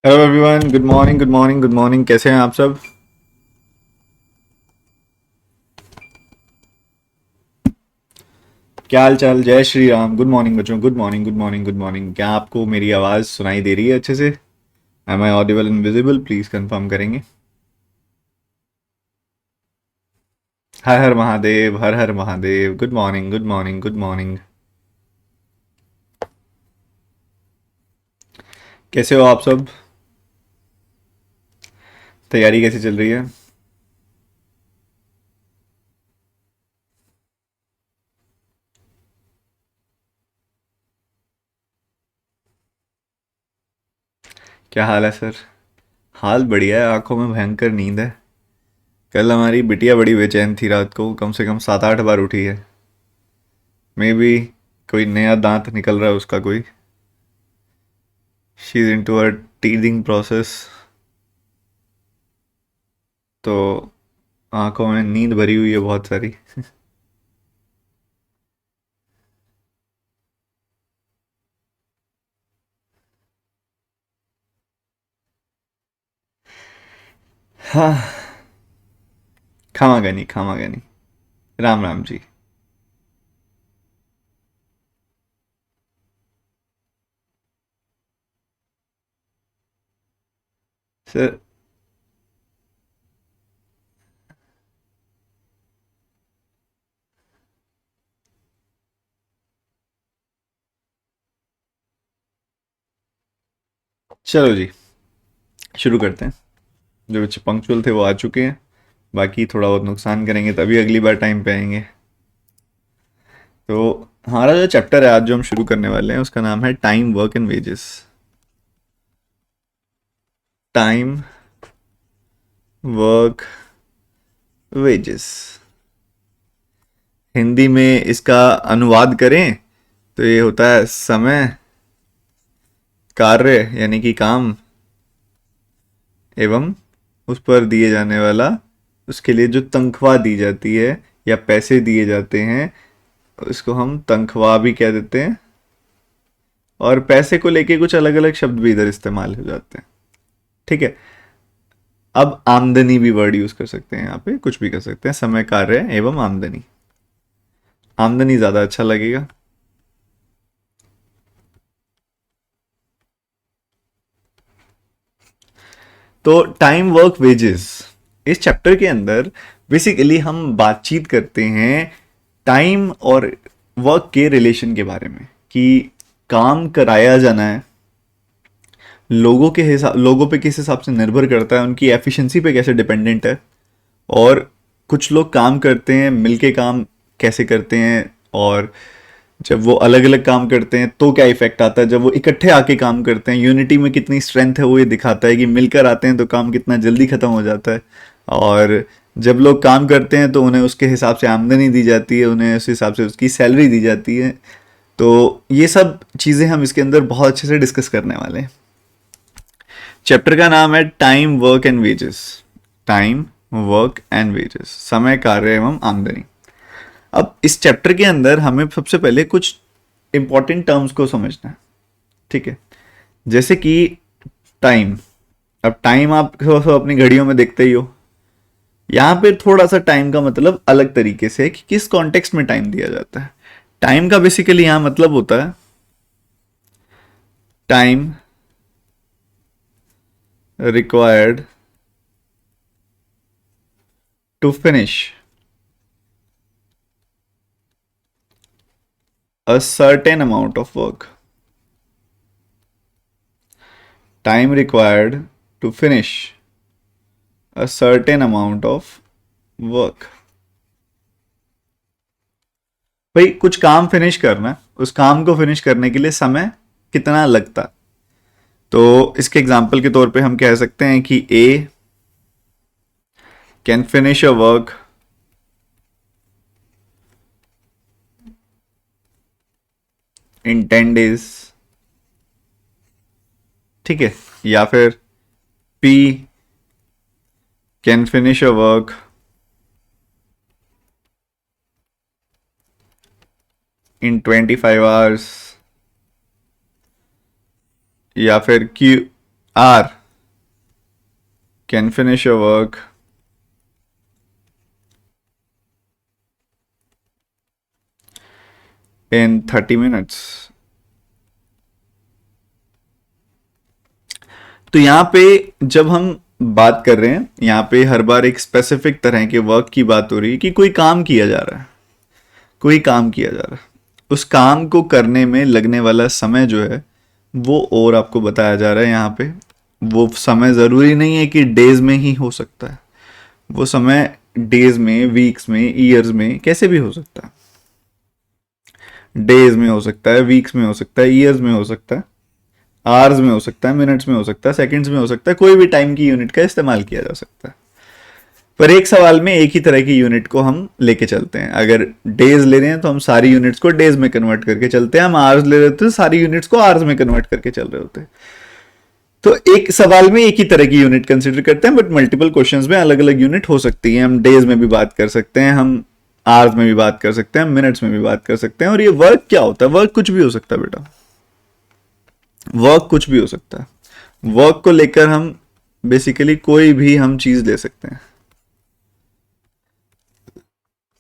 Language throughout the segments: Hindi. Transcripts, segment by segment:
Hello everyone, good morning good morning good morning. कैसे हैं आप सब? क्या हाल चाल? जय श्री राम। गुड मॉर्निंग बच्चों, good morning good morning good morning. क्या आपको मेरी आवाज़ सुनाई दे रही है अच्छे से? Am I audible and visible? Please confirm करेंगे। हर हर महादेव, हर हर Mahadev. Good morning good morning good morning. कैसे हो आप सब? तैयारी कैसी चल रही है? क्या हाल है सर? हाल बढ़िया है, आंखों में भयंकर नींद है। कल हमारी बिटिया बड़ी बेचैन थी, रात को कम से कम 7-8 बार उठी है। मे बी कोई नया दांत निकल रहा है उसका कोई। She is into a teething process. तो आंखों में नींद भरी हुई है बहुत सारी। हाँ। खामागानी खामागानी। राम राम जी। सर, चलो जी, शुरू करते हैं। जो बच्चे पंक्चुअल थे वो आ चुके हैं। बाकी थोड़ा बहुत नुकसान करेंगे तभी अगली बार टाइम पे आएंगे। तो हमारा जो चैप्टर है आज जो हम शुरू करने वाले हैं उसका नाम है time work and wages. Time work wages. Hindi में इसका अनुवाद करें तो ये होता है समय, कार्य यानी कि काम, एवं उस पर दिए जाने वाला, उसके लिए जो तनख्वाह दी जाती है या पैसे दिए जाते हैं उसको हम तनख्वाह भी कह देते हैं। और पैसे को लेके कुछ अलग अलग शब्द भी इधर इस्तेमाल हो जाते हैं। ठीक है। अब आमदनी भी वर्ड यूज कर सकते हैं, यहाँ पे कुछ भी कर सकते हैं, समय, कार्य एवं आमदनी। आमदनी ज्यादा अच्छा लगेगा। तो टाइम वर्क वेजेस, इस चैप्टर के अंदर बेसिकली हम बातचीत करते हैं टाइम और वर्क के रिलेशन के बारे में कि काम कराया जाना है, लोगों पे किस हिसाब से निर्भर करता है, उनकी एफिशिएंसी पे कैसे डिपेंडेंट है। और कुछ लोग काम करते हैं मिलके काम कैसे करते हैं, और जब वो अलग अलग काम करते हैं तो क्या इफेक्ट आता है, जब वो इकट्ठे आके काम करते हैं यूनिटी में कितनी स्ट्रेंथ है वो ये दिखाता है कि मिलकर आते हैं तो काम कितना जल्दी खत्म हो जाता है। और जब लोग काम करते हैं तो उन्हें उसके हिसाब से आमदनी दी जाती है, उन्हें उस हिसाब से उसकी सैलरी दी जाती है। तो ये सब चीज़ें हम इसके अंदर बहुत अच्छे से डिस्कस करने वाले हैं। चैप्टर का नाम है time work and wages. Time work and wages, समय, कार्य एवं आमदनी। अब इस चैप्टर के अंदर हमें सबसे पहले कुछ इंपॉर्टेंट टर्म्स को समझना है। ठीक है। जैसे कि टाइम। अब टाइम आप अपनी घड़ियों में देखते ही हो। यहाँ पे थोड़ा सा टाइम का मतलब अलग तरीके से है कि किस कॉन्टेक्स्ट में टाइम दिया जाता है। टाइम का बेसिकली यहाँ मतलब होता है time required to finish a certain amount of work. Time required to finish a certain amount of work. भाई कुछ काम फिनिश करना है, उस काम को फिनिश करने के लिए समय कितना लगता है। तो इसके एग्जांपल के तौर पे हम कह सकते हैं कि A can finish a work in 10 days। ठीक है। या फिर P can finish a work in 25 hours। या फिर Q R can finish a work in 30 minutes. तो यहां पे जब हम बात कर रहे हैं, यहां पे हर बार एक स्पेसिफिक तरह के वर्क की बात हो रही है कि कोई काम किया जा रहा है, कोई काम किया जा रहा है, उस काम को करने में लगने वाला समय जो है वो और आपको बताया जा रहा है यहाँ पे। वो समय ज़रूरी नहीं है कि डेज में ही हो सकता है, वो समय डेज में, वीक्स में, ईयर्स में, कैसे भी हो सकता है। डेज में हो सकता है, वीक्स में हो सकता है, ईयर्स में हो सकता है, आवर्स में हो सकता है, मिनट्स में हो सकता है, सेकंड्स में हो सकता है, कोई भी टाइम की यूनिट का इस्तेमाल किया जा सकता है। पर एक सवाल में एक ही तरह की यूनिट को हम लेके चलते हैं। अगर डेज ले रहे हैं तो हम सारी यूनिट्स को डेज में कन्वर्ट करके चलते हैं, हम आवर्स ले रहे होते हैं सारी यूनिट्स को आवर्स में कन्वर्ट करके चल रहे होते हैं। तो एक सवाल में एक ही तरह की यूनिट कंसिडर करते हैं, बट मल्टीपल क्वेश्चंस में अलग अलग यूनिट हो सकती है। हम डेज में भी बात कर सकते हैं, हम आवर्स में भी बात कर सकते हैं, मिनट्स में भी बात कर सकते हैं। और ये वर्क क्या होता है? वर्क कुछ भी हो सकता है बेटा, वर्क कुछ भी हो सकता है। वर्क को लेकर हम बेसिकली कोई भी हम चीज ले सकते हैं।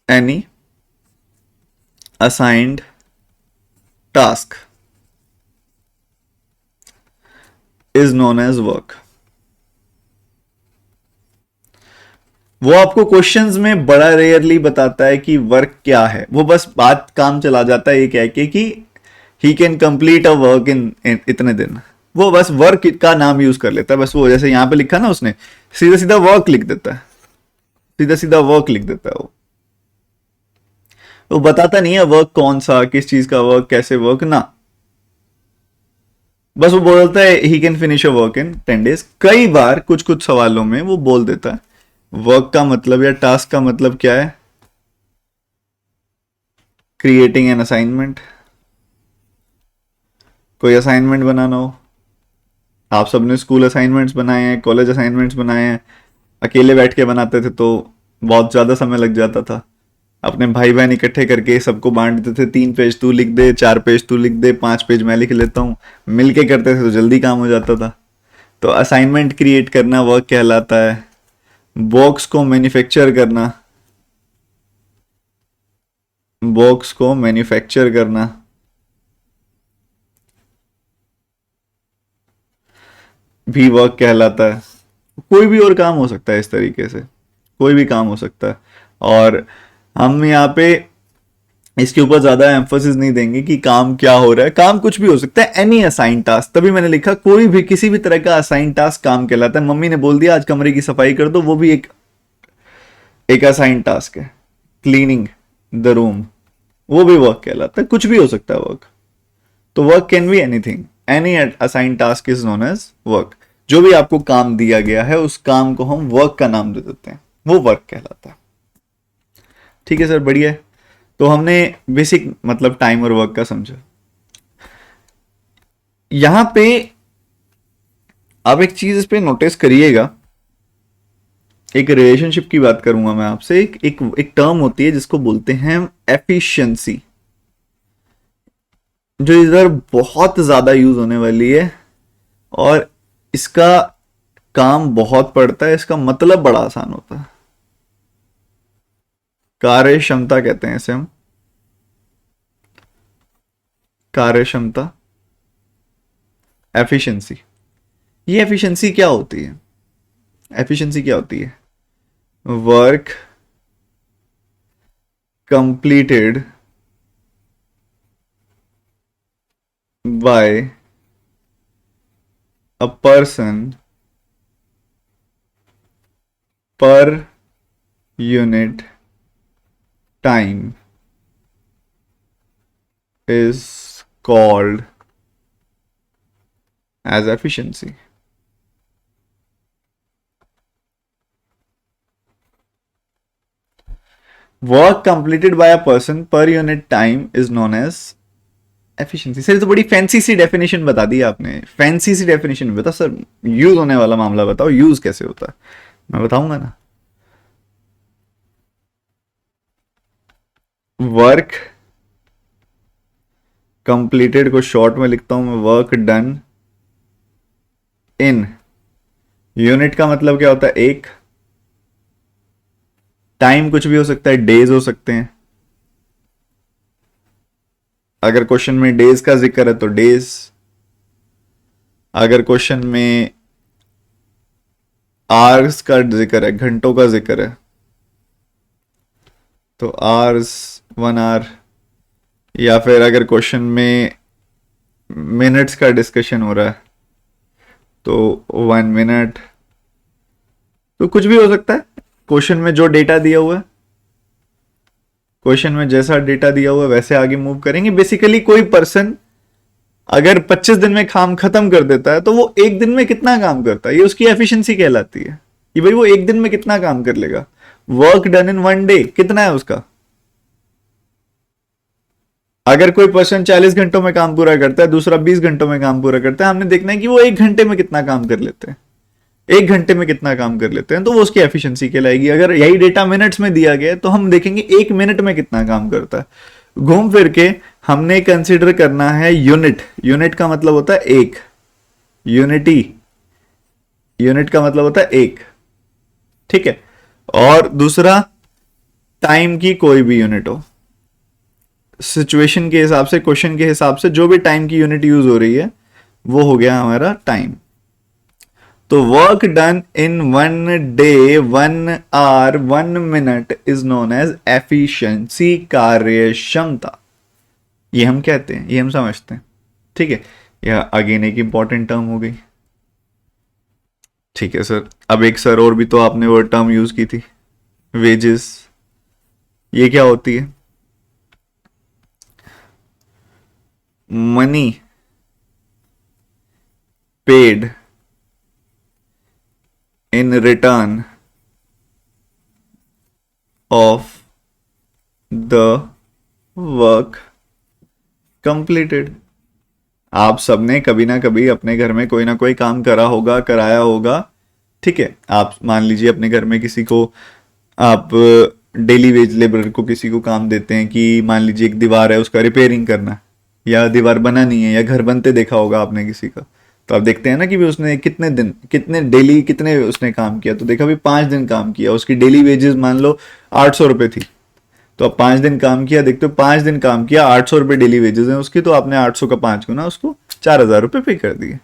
Any assigned task is known as work. वो आपको क्वेश्चंस में बड़ा रेयरली बताता है कि वर्क क्या है, वो बस बात काम चला जाता है ये कह के कि he can complete a work इन इतने दिन। वो बस वर्क का नाम यूज कर लेता है, बस वो जैसे यहां पे लिखा ना उसने, सीधा सीधा वर्क लिख देता है, सीधा सीधा वर्क लिख देता है। वो बताता नहीं है वर्क कौन सा, किस चीज का वर्क, कैसे वर्क ना, बस वो बोलता है he can finish a work in 10 days। कई बार कुछ कुछ सवालों में वो बोल देता है वर्क का मतलब या टास्क का मतलब क्या है, क्रिएटिंग एन असाइनमेंट, कोई असाइनमेंट बनाना हो। आप सबने स्कूल असाइनमेंट्स बनाए हैं, कॉलेज असाइनमेंट्स बनाए हैं, अकेले बैठ के बनाते थे तो बहुत ज़्यादा समय लग जाता था। अपने भाई बहन इकट्ठे करके सबको बांट देते थे, 3 पेज तू लिख दे, 4 पेज तू लिख दे, 5 पेज मैं लिख लेता हूँ। मिल के करते थे तो जल्दी काम हो जाता था। तो असाइनमेंट क्रिएट करना वर्क कहलाता है। बॉक्स को मैन्युफैक्चर करना, बॉक्स को मैन्युफैक्चर करना भी वर्क कहलाता है। कोई भी और काम हो सकता है, इस तरीके से कोई भी काम हो सकता है। और हम यहाँ पे इसके ऊपर ज्यादा एम्फोसिस नहीं देंगे कि काम क्या हो रहा है, काम कुछ भी हो सकता है। एनी असाइन टास्क, तभी मैंने लिखा कोई भी किसी भी तरह का असाइन टास्क काम कहलाता है। मम्मी ने बोल दिया आज कमरे की सफाई कर दो, वो भी एक असाइन टास्क है। क्लीनिंग द रूम, वो भी वर्क कहलाता है। कुछ भी हो सकता है वर्क। तो work can be anything, any assign task is known as work. जो भी आपको काम दिया गया है उस काम को हम वर्क का नाम दे देते हैं, वो वर्क कहलाता है। ठीक है सर, बढ़िया है। तो हमने बेसिक मतलब टाइम और वर्क का समझा। यहां पे आप एक चीज इस पे नोटिस करिएगा, एक रिलेशनशिप की बात करूंगा मैं आपसे। एक टर्म होती है जिसको बोलते हैं एफिशिएंसी, जो इधर बहुत ज्यादा यूज होने वाली है और इसका काम बहुत पड़ता है, इसका मतलब बड़ा आसान होता है। कार्य क्षमता कहते हैं इसे हम, कार्य क्षमता, एफिशिएंसी। ये एफिशिएंसी क्या होती है? एफिशिएंसी क्या होती है? Work completed by a person per unit time is called as efficiency. Work completed by a person per unit time is known as efficiency। Sir तो बड़ी फैंसी सी डेफिनेशन बता दी आपने, फैंसी सी डेफिनेशन बता सर, यूज होने वाला मामला बताओ, यूज कैसे होता है? मैं बताऊंगा ना। वर्क कंप्लीटेड को शॉर्ट में लिखता हूं मैं, वर्क डन इन यूनिट का मतलब क्या होता है? एक। टाइम कुछ भी हो सकता है, डेज हो सकते हैं। अगर क्वेश्चन में डेज का जिक्र है तो डेज, अगर क्वेश्चन में आवर्स का जिक्र है, घंटों का जिक्र है, तो आवर्स 1 आवर, या फिर अगर क्वेश्चन में मिनट्स का डिस्कशन हो रहा है तो 1 मिनट। तो कुछ भी हो सकता है क्वेश्चन में जो डेटा दिया हुआ है, क्वेश्चन में जैसा डेटा दिया हुआ है वैसे आगे मूव करेंगे। बेसिकली कोई पर्सन अगर 25 दिन में काम खत्म कर देता है तो वो एक दिन में कितना काम करता है, ये उसकी एफिशिएंसी कहलाती है कि भाई वो एक दिन में कितना काम कर लेगा। वर्क डन इन 1 डे कितना है उसका। अगर कोई पर्सन 40 घंटों में काम पूरा करता है, दूसरा 20 घंटों में काम पूरा करता है, हमने देखना है कि वो 1 घंटे में कितना काम कर लेते हैं। 1 घंटे में कितना काम कर लेते हैं तो वो उसकी एफिशिएंसी कहलाएगी। अगर यही डेटा मिनट्स में दिया गया है तो हम देखेंगे 1 मिनट में कितना काम करता है। घूम फिर के हमने कंसिडर करना है यूनिट। यूनिट का मतलब होता है एक, यूनिटी। यूनिट का मतलब होता है एक, ठीक है। और दूसरा टाइम की कोई भी यूनिट हो, सिचुएशन के हिसाब से, क्वेश्चन के हिसाब से जो भी टाइम की यूनिट यूज हो रही है वो हो गया हमारा टाइम। तो work done in 1 day, 1 hour, 1 minute is known as efficiency, कार्य क्षमता। ये हम कहते हैं, ये हम समझते हैं, ठीक है। यह अगेन एक इंपॉर्टेंट टर्म हो गई, ठीक है सर। अब एक सर और भी तो आपने वो टर्म यूज की थी, वेजेस। ये क्या होती है? Money paid in return of the work completed. आप सबने कभी ना कभी अपने घर में कोई ना कोई काम करा होगा, कराया होगा, ठीक है। आप मान लीजिए अपने घर में किसी को आप डेली वेज लेबर को किसी को काम देते हैं कि मान लीजिए एक दीवार है उसका रिपेयरिंग करना है, या दीवार बनानी है, या घर बनते देखा होगा आपने किसी का। तो आप देखते हैं ना कि भी उसने कितने दिन, कितने डेली, कितने उसने काम किया। तो देखा भी 5 दिन काम किया, उसकी डेली वेजेस मान लो 800 रुपये थी। तो अब 5 दिन काम किया, देखते हो 5 दिन काम किया, 800 रुपये डेली वेजेस हैं उसकी, तो आपने 800 का 5 गुना उसको 4000 रुपये पे कर दिए।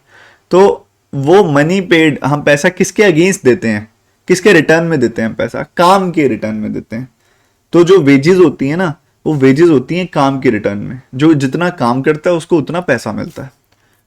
तो वो मनी पेड, हम पैसा किसके अगेंस्ट देते हैं, किसके रिटर्न में देते हैं? पैसा काम के रिटर्न में देते हैं। तो जो वेजेस होती है ना, वो वेजेस होती हैं काम के रिटर्न में। जो जितना काम करता है उसको उतना पैसा मिलता है,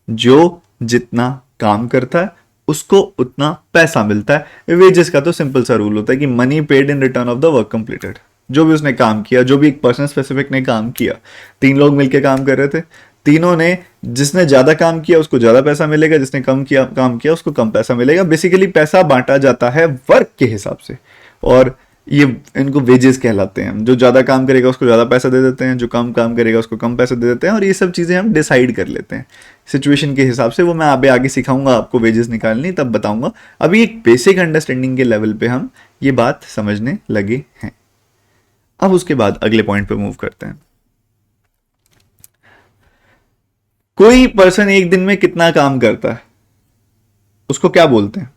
जो जितना काम करता है उसको उतना पैसा मिलता है। वेजेस का तो सिंपल सा रूल होता है कि money paid in return of the work completed. जो भी उसने काम किया, जो भी एक पर्सन स्पेसिफिक ने काम किया, 3 लोग मिलकर काम कर रहे थे, तीनों ने, जिसने ज्यादा काम किया उसको ज्यादा पैसा मिलेगा, जिसने कम किया काम किया उसको कम पैसा मिलेगा। बेसिकली पैसा बांटा जाता है वर्क के हिसाब से, और ये इनको वेजेस कहलाते हैं। जो ज्यादा काम करेगा उसको ज्यादा पैसा दे देते हैं, जो कम काम करेगा उसको कम पैसा दे देते हैं, और ये सब चीजें हम डिसाइड कर लेते हैं सिचुएशन के हिसाब से। वो मैं आगे आगे सिखाऊंगा आपको वेजेस निकालनी, तब बताऊंगा। अभी एक बेसिक अंडरस्टैंडिंग के लेवल पे हम ये बात समझने लगे हैं। अब उसके बाद अगले पॉइंट पे मूव करते हैं। कोई पर्सन एक दिन में कितना काम करता है उसको क्या बोलते हैं?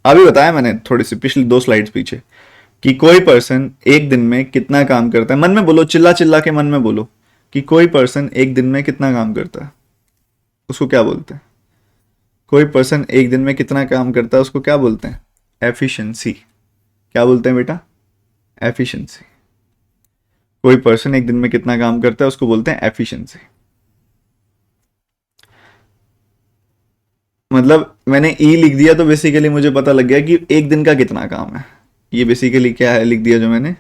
अभी बताया मैंने थोड़ी सी पिछली 2 स्लाइड्स पीछे कि कोई पर्सन एक दिन में कितना काम करता है। मन में बोलो, चिल्ला चिल्ला के मन में बोलो कि कोई पर्सन एक दिन में कितना काम करता है, उसको क्या बोलते हैं? कोई पर्सन एक दिन में कितना काम करता है उसको क्या बोलते हैं? एफिशिएंसी। क्या बोलते हैं बेटा? एफिशिएंसी। कोई पर्सन एक दिन में कितना काम करता है उसको बोलते हैं एफिशिएंसी। मतलब मैंने ई लिख दिया तो बेसिकली मुझे पता लग गया कि एक दिन का कितना काम है। ये बेसिकली क्या है लिख दिया जो मैंने,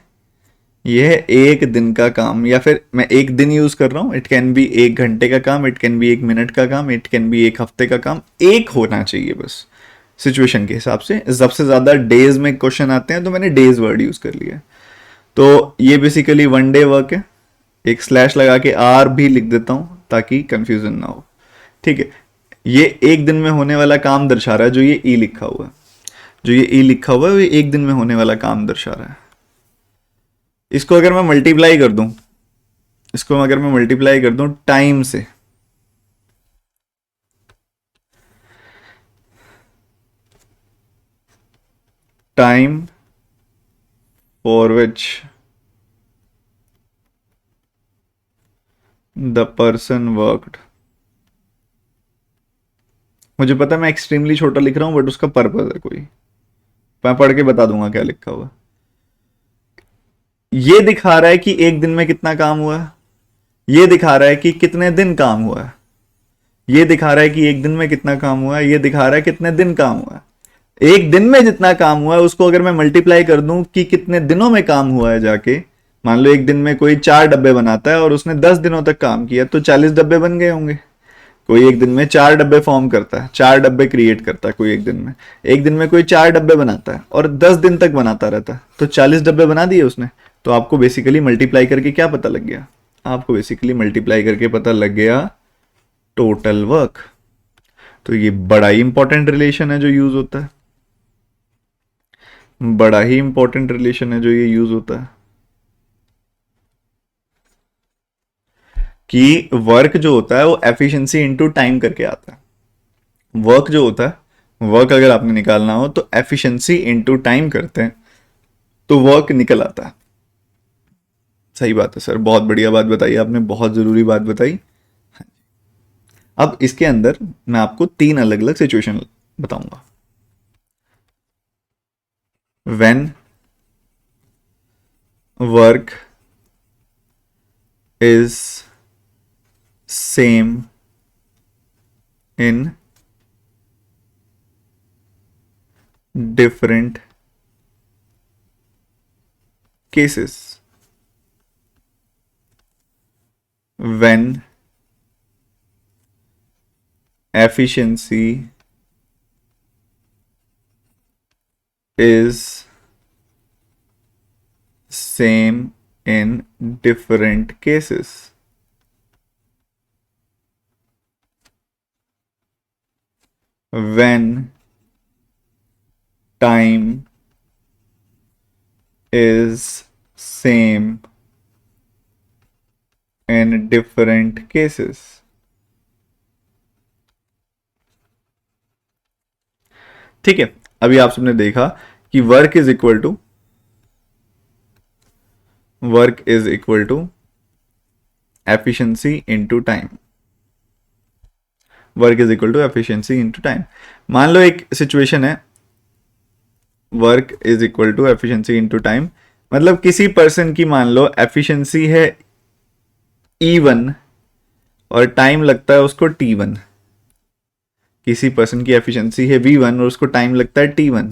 ये है एक दिन का काम, या फिर मैं एक दिन यूज कर रहा हूं। इट कैन बी 1 घंटे का काम, इट कैन बी 1 मिनट का काम, इट कैन बी 1 हफ्ते का काम। एक होना चाहिए बस सिचुएशन के हिसाब से। सबसे ज्यादा डेज में क्वेश्चन आते हैं तो मैंने डेज वर्ड यूज कर लिया। तो ये बेसिकली 1 डे वर्क है। एक स्लैश लगा के आर भी लिख देता हूं ताकि कंफ्यूजन ना हो, ठीक है। ये एक दिन में होने वाला काम दर्शा रहा है, जो ये ई लिखा हुआ है। जो ये ई लिखा हुआ है वो एक दिन में होने वाला काम दर्शा रहा है। इसको अगर मैं मल्टीप्लाई कर दूं, इसको अगर मैं मल्टीप्लाई कर दूं टाइम से, time for which the person worked. मुझे पता है मैं एक्सट्रीमली छोटा लिख रहा हूं, बट उसका पर्पज है कोई, मैं पढ़ के बता दूंगा क्या लिखा हुआ। ये दिखा रहा है कि एक दिन में कितना काम हुआ है, ये दिखा रहा है कि कितने दिन काम हुआ है, ये दिखा रहा है कि एक दिन में कितना काम हुआ है, ये दिखा रहा है कितने दिन काम हुआ है। एक दिन में जितना काम हुआ है उसको अगर मैं मल्टीप्लाई कर दूं कि कितने दिनों में काम हुआ है जाके, मान लो एक दिन में कोई 4 डब्बे बनाता है और उसने 10 दिनों तक काम किया, तो 40 डब्बे बन गए होंगे। कोई एक दिन में 4 डब्बे फॉर्म करता है, 4 डब्बे क्रिएट करता है कोई एक दिन में कोई 4 डब्बे बनाता है और 10 दिन तक बनाता रहता है, तो 40 डब्बे बना दिए उसने। तो आपको बेसिकली मल्टीप्लाई करके क्या पता लग गया, आपको बेसिकली मल्टीप्लाई करके पता लग गया टोटल वर्क। तो ये बड़ा ही इंपॉर्टेंट रिलेशन है जो यूज होता है, बड़ा ही इंपॉर्टेंट रिलेशन है जो ये यूज होता है कि वर्क जो होता है वो एफिशिएंसी इनटू टाइम करके आता है। वर्क जो होता है, वर्क अगर आपने निकालना हो तो एफिशिएंसी इनटू टाइम करते हैं, तो वर्क निकल आता है। सही बात है सर, बहुत बढ़िया बात बताई आपने, बहुत जरूरी बात बताई। अब इसके अंदर मैं आपको 3 अलग अलग सिचुएशन बताऊंगा। When work is same in different cases, when efficiency is same in different cases, when time is same in different cases। ठीक है, अभी आप सबने देखा कि work is equal to efficiency into time, work is equal to efficiency into time. मान लो एक सिचुएशन है, work is equal to efficiency into time, मतलब किसी पर्सन की मान लो एफिशिएंसी है E1 और टाइम लगता है उसको T1। किसी पर्सन की एफिशिएंसी है V1 और उसको टाइम लगता है T1,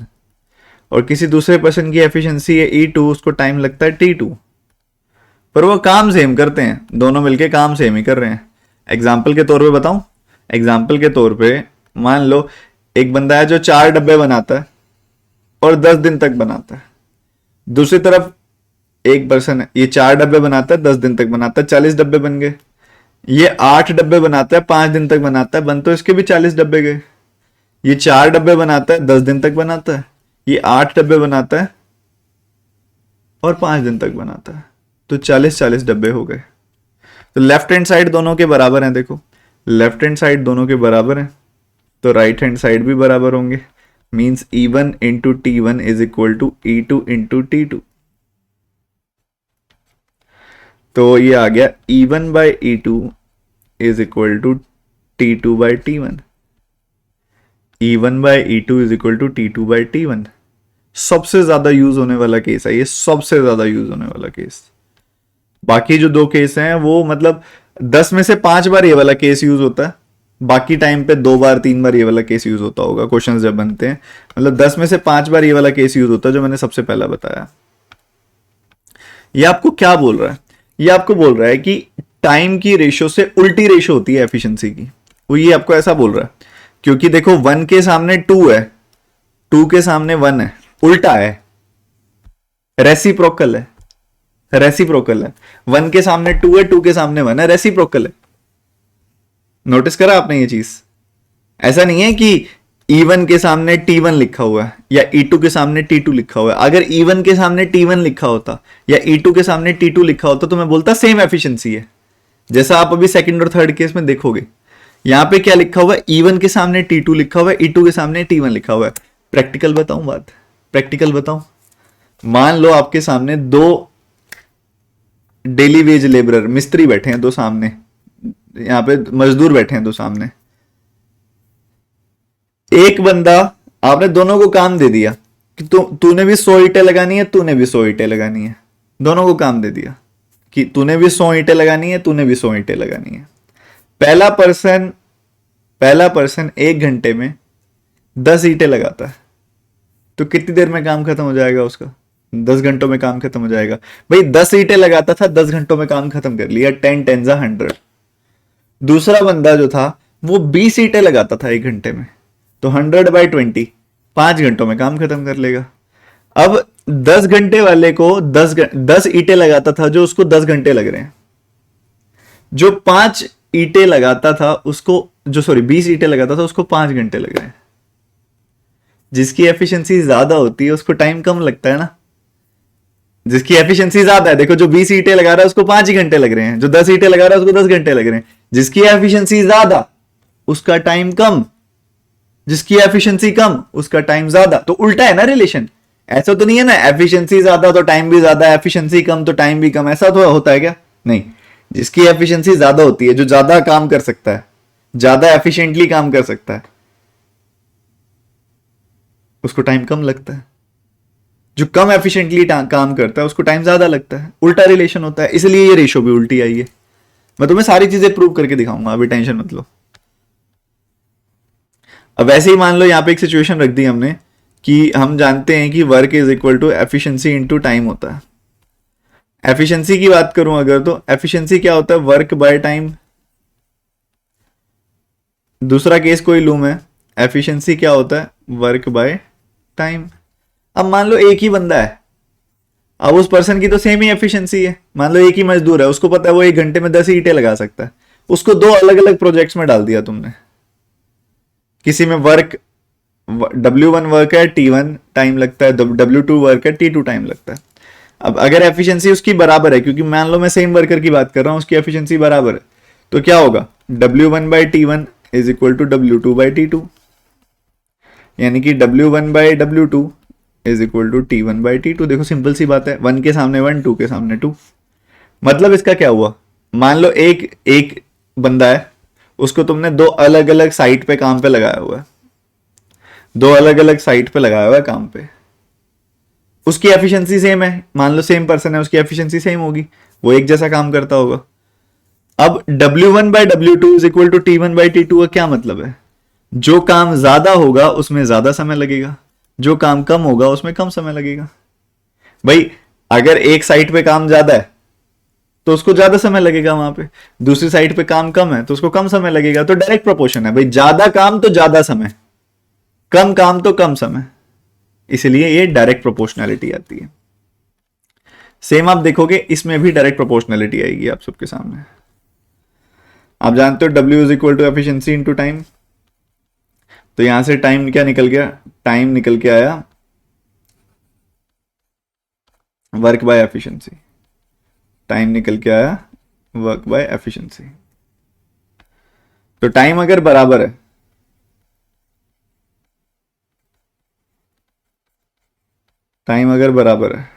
और किसी दूसरे पर्सन की एफिशिएंसी है E2, उसको टाइम लगता है T2, पर वो काम सेम करते हैं, दोनों मिलके काम सेम ही कर रहे हैं। एग्जाम्पल के तौर पे बताऊं, एग्जाम्पल के तौर पे मान लो एक बंदा है जो 4 डब्बे बनाता है और 10 दिन तक बनाता है, दूसरी तरफ एक पर्सन है, ये 4 डब्बे बनाता है, 10 दिन तक बनाता है, 40 डब्बे बन गए। ये 8 डब्बे बनाता है, 5 दिन तक बनाता है, बन तो इसके भी 40 डब्बे गए। ये 4 डब्बे बनाता है, 10 दिन तक बनाता है, ये 8 डब्बे बनाता है और 5 दिन तक बनाता है, तो 40-40 डब्बे हो गए। तो लेफ्ट हैंड साइड दोनों के बराबर हैं, देखो लेफ्ट हैंड साइड दोनों के बराबर हैं, तो राइट हैंड साइड भी बराबर होंगे। Means E1 into T1 is equal to E2 into T2। तो ये आ गया E1 by E2 is equal to T2 by T1। E1 by E2 is equal to T2 by T1 सबसे ज्यादा यूज होने वाला केस है ये, सबसे ज्यादा यूज होने वाला केस। बाकी जो 2 केस हैं वो मतलब 10 में से 5 बार ये वाला केस यूज होता है, बाकी टाइम पे 2 बार 3 बार ये वाला केस यूज होता होगा क्वेश्चंस जब बनते हैं, मतलब 10 में से 5 बार ये वाला केस यूज होता है जो मैंने सबसे पहला बताया। ये आपको क्या बोल रहा है, ये आपको बोल रहा है कि टाइम की रेशो से उल्टी रेशो होती है एफिशिएंसी की, वो ये आपको ऐसा बोल रहा है। क्योंकि देखो 1 के सामने 2 है, 2 के सामने 1 है, उल्टा है, रेसिप्रोकल है, रेसिप्रोकल है। 1 के सामने 2 है, 2 के सामने 1 है, रेसिप्रोकल है। नोटिस करा आपने ये चीज? ऐसा नहीं है कि E1 के सामने T1 लिखा हुआ है या E2 के सामने T2 लिखा हुआ है। अगर E1 के सामने T1 लिखा होता या E2 के सामने T2 लिखा होता तो मैं बोलता सेम एफिशिएंसी है, जैसा आप अभी सेकंड और थर्ड केस में देखोगे। यहां पे क्या लिखा हुआ है, E1 के सामने T2 लिखा हुआ है, E2 के सामने T1 लिखा हुआ है। प्रैक्टिकल बताऊं बात, प्रैक्टिकल बताऊं, मान लो आपके सामने दो डेली वेज लेबरर मिस्त्री बैठे हैं दो सामने, यहां पे मजदूर बैठे हैं दो सामने। एक बंदा, आपने दोनों को काम दे दिया कि तूने भी 100 ईंटें लगानी है, तूने भी 100 ईंटें लगानी है। दोनों को काम दे दिया कि तूने भी 100 ईंटें लगानी है, तूने भी 100 ईंटें लगानी है। पहला पर्सन 1 घंटे में 10 ईंटें लगाता है, तो कितनी देर में काम खत्म हो जाएगा उसका? 10 घंटों में काम खत्म हो जाएगा। भाई 10 ईंटें लगाता था, 10 घंटों में काम खत्म कर लिया, 10 10 100। दूसरा बंदा जो था वो 20 ईंटें लगाता था 1 घंटे में, तो 100/20 5 घंटों में काम खत्म कर लेगा। अब 10 घंटे वाले को 10 ईंटें लगाता था, जो उसको 10 घंटे लग रहे हैं। जो 5 ईंटें लगाता था उसको, जो सॉरी 20 ईंटें लगाता था उसको 5 घंटे लग रहे हैं। जिसकी एफिशिएंसी ज्यादा होती है उसको टाइम कम लगता है ना। जिसकी एफिशिएंसी ज्यादा है, देखो जो 20 ईंटें लगा रहा है उसको 5 ही घंटे लग रहे हैं, जो 10 ईंटें लगा रहा है उसको 10 घंटे लग रहे हैं। जिसकी एफिशिएंसी ज्यादा उसका टाइम कम, जिसकी एफिशिएंसी कम उसका टाइम ज्यादा। तो उल्टा है ना रिलेशन। ऐसा तो नहीं है ना एफिशिएंसी ज्यादा तो टाइम भी ज्यादा, एफिशिएंसी कम तो टाइम भी कम, ऐसा तो होता है क्या? नहीं। जिसकी एफिशिएंसी ज्यादा होती है, जो ज्यादा काम कर सकता है, ज्यादा एफिशिएंटली काम कर सकता है, उसको टाइम कम लगता है। जो कम एफिशिएंटली काम करता है उसको टाइम ज्यादा लगता है। उल्टा रिलेशन होता है, इसलिए ये रेशो भी उल्टी आई है। मैं तुम्हें सारी चीजें प्रूव करके दिखाऊंगा, अभी टेंशन मत लो। अब वैसे ही मान लो यहां पे एक सिचुएशन रख दी हमने कि हम जानते हैं कि work is equal to efficiency into time होता है। एफिशिएंसी की बात करूं अगर, तो एफिशिएंसी क्या होता है? Work by time. दूसरा केस कोई लूं मैं, एफिशिएंसी क्या होता है? Work by time. अब मान लो एक ही बंदा है, अब उस पर्सन की तो सेम ही एफिशिएंसी है। मान लो एक ही मजदूर है, उसको पता है वो 1 घंटे में 10 ईंटें लगा सकता है। उसको दो अलग अलग प्रोजेक्ट्स में डाल दिया तुमने। किसी में वर्क W1 वर्क है, T1 टाइम लगता है, W2 वर्क है, T2 टाइम लगता है। अब अगर एफिशिएंसी उसकी बराबर है, क्योंकि मान लो मैं सेम वर्कर की बात कर रहा हूं, उसकी एफिशिएंसी बराबर है, तो क्या होगा? W1/T1 is equal to W2/T2, यानी कि W1/W2 is equal to T1/T2। देखो सिंपल सी बात है, 1 के सामने 1, 2 के सामने 2। मतलब इसका क्या हुआ? मान लो एक एक बंदा है, उसको तुमने दो अलग अलग साइट पे काम पे लगाया हुआ है, दो अलग अलग साइट पे लगाया हुआ है काम पे। उसकी एफिशिएंसी सेम है, मान लो सेम पर्सन है, उसकी एफिशिएंसी सेम होगी, वो एक जैसा काम करता होगा। अब W1/W2 is equal to T1/T2 का क्या मतलब है? जो काम ज्यादा होगा उसमें ज्यादा समय लगेगा, जो काम कम होगा उसमें कम समय लगेगा। भाई अगर एक साइट पे काम ज्यादा है तो उसको ज्यादा समय लगेगा वहां पे, दूसरी साइट पे काम कम है तो उसको कम समय लगेगा। तो डायरेक्ट प्रोपोर्शन है भाई, ज्यादा काम तो ज्यादा समय, कम काम तो कम समय, इसलिए ये डायरेक्ट प्रोपोर्शनैलिटी आती है। सेम आप देखोगे इसमें भी डायरेक्ट प्रोपोर्शनैलिटी आएगी आप सबके सामने। आप जानते हो W is equal to efficiency into time, तो यहां से टाइम क्या निकल गया? टाइम निकल के आया वर्क बाय एफिशिएंसी। टाइम निकल के आया वर्क बाय एफिशिएंसी। तो टाइम अगर बराबर है, टाइम अगर बराबर है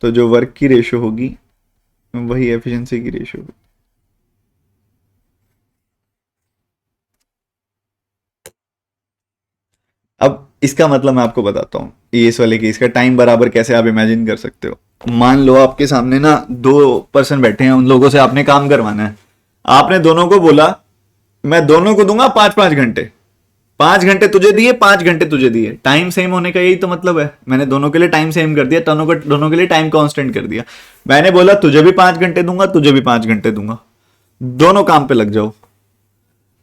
तो जो वर्क की रेशो होगी वही एफिशिएंसी की रेशो होगी। अब इसका मतलब मैं आपको बताता हूं, ये इस वाले केस का टाइम बराबर कैसे आप इमेजिन कर सकते हो। मान लो आपके सामने ना दो पर्सन बैठे हैं, उन लोगों से आपने काम करवाना है। आपने दोनों को बोला मैं दोनों को दूंगा 5-5 घंटे, 5 घंटे तुझे दिए, 5 घंटे तुझे दिए। टाइम सेम होने का यही तो मतलब है, मैंने दोनों के लिए टाइम सेम कर दिया, दोनों के लिए टाइम कांस्टेंट कर दिया। मैंने बोला तुझे भी 5 घंटे दूंगा, तुझे भी 5 घंटे दूंगा, दोनों काम पे लग जाओ।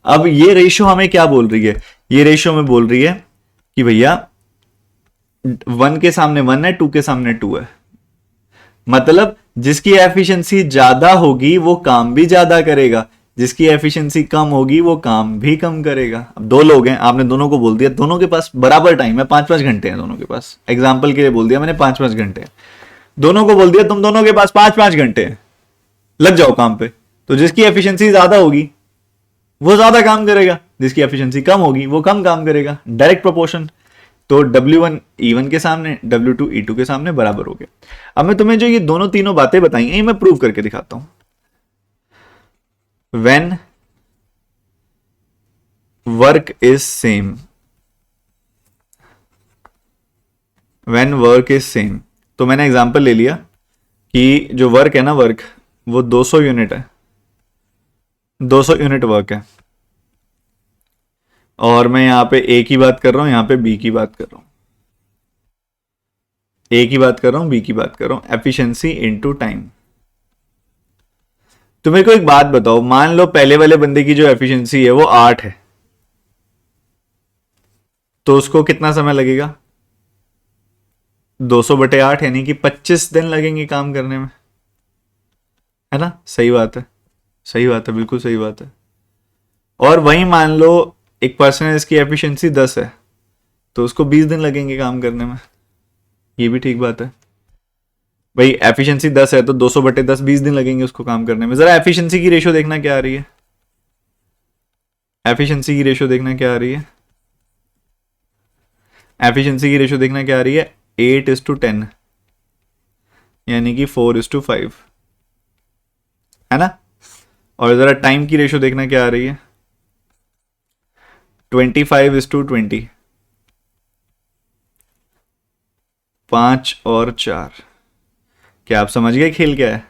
अब ये रेशियो हमें क्या बोल रही है? ये रेशियो में बोल रही है कि भैया 1 के सामने 1 है, 2 के सामने 2 है। मतलब जिसकी एफिशिएंसी ज्यादा होगी वो काम भी ज्यादा करेगा, जिसकी एफिशिएंसी कम होगी वो काम भी कम करेगा। अब दो लोग हैं, आपने दोनों को बोल दिया, दोनों के पास बराबर टाइम है, 5-5 घंटे हैं दोनों के पास। एग्जाम्पल के लिए बोल दिया मैंने 5-5 घंटे, दोनों को बोल दिया तुम दोनों के पास 5-5 घंटे हैं, लग जाओ काम पे। तो जिसकी एफिशिएंसी ज्यादा होगी वो ज्यादा काम करेगा, जिसकी एफिशिएंसी कम होगी वो कम काम करेगा। Direct proportion. तो W1 E1 के सामने, W2 E2 के सामने बराबर हो गया। अब मैं तुम्हें जो ये दोनों तीनों बातें बताई हैं, ये मैं प्रूव करके दिखाता हूं। When work is same, when work is same, तो मैंने एग्जांपल ले लिया कि जो वर्क है ना, वर्क वो 200 यूनिट है, 200 यूनिट वर्क है, और मैं यहां पे ए की बात कर रहा हूं, यहां पे बी की बात कर रहा हूं, ए की बात कर रहा हूं, बी की बात कर रहा हूं, एफिशिएंसी इनटू टाइम। तो मेरे को एक बात बताओ, मान लो पहले वाले बंदे की जो एफिशिएंसी है वो 8 है, तो उसको कितना समय लगेगा? 200/8 यानी कि 25 दिन लगेंगे काम करने में, है ना? सही बात है, सही बात है, बिल्कुल सही बात है। और वहीं मान लो एक पर्सन है, इसकी एफिशिएंसी 10 है, तो उसको 20 दिन लगेंगे काम करने में, ये भी ठीक बात है भाई। एफिशिएंसी 10 है तो 200/10 20 दिन लगेंगे उसको काम करने में। जरा एफिशिएंसी की रेशो देखना क्या आ रही है, एफिशिएंसी की रेशो देखना क्या आ रही है, एफिशिएंसी की रेशो देखना क्या आ रही है, 8:10, यानी कि 4:5, है ना? और जरा टाइम की रेशो देखना क्या आ रही है, 25:20, 5 और 4। क्या आप समझ गए खेल क्या है?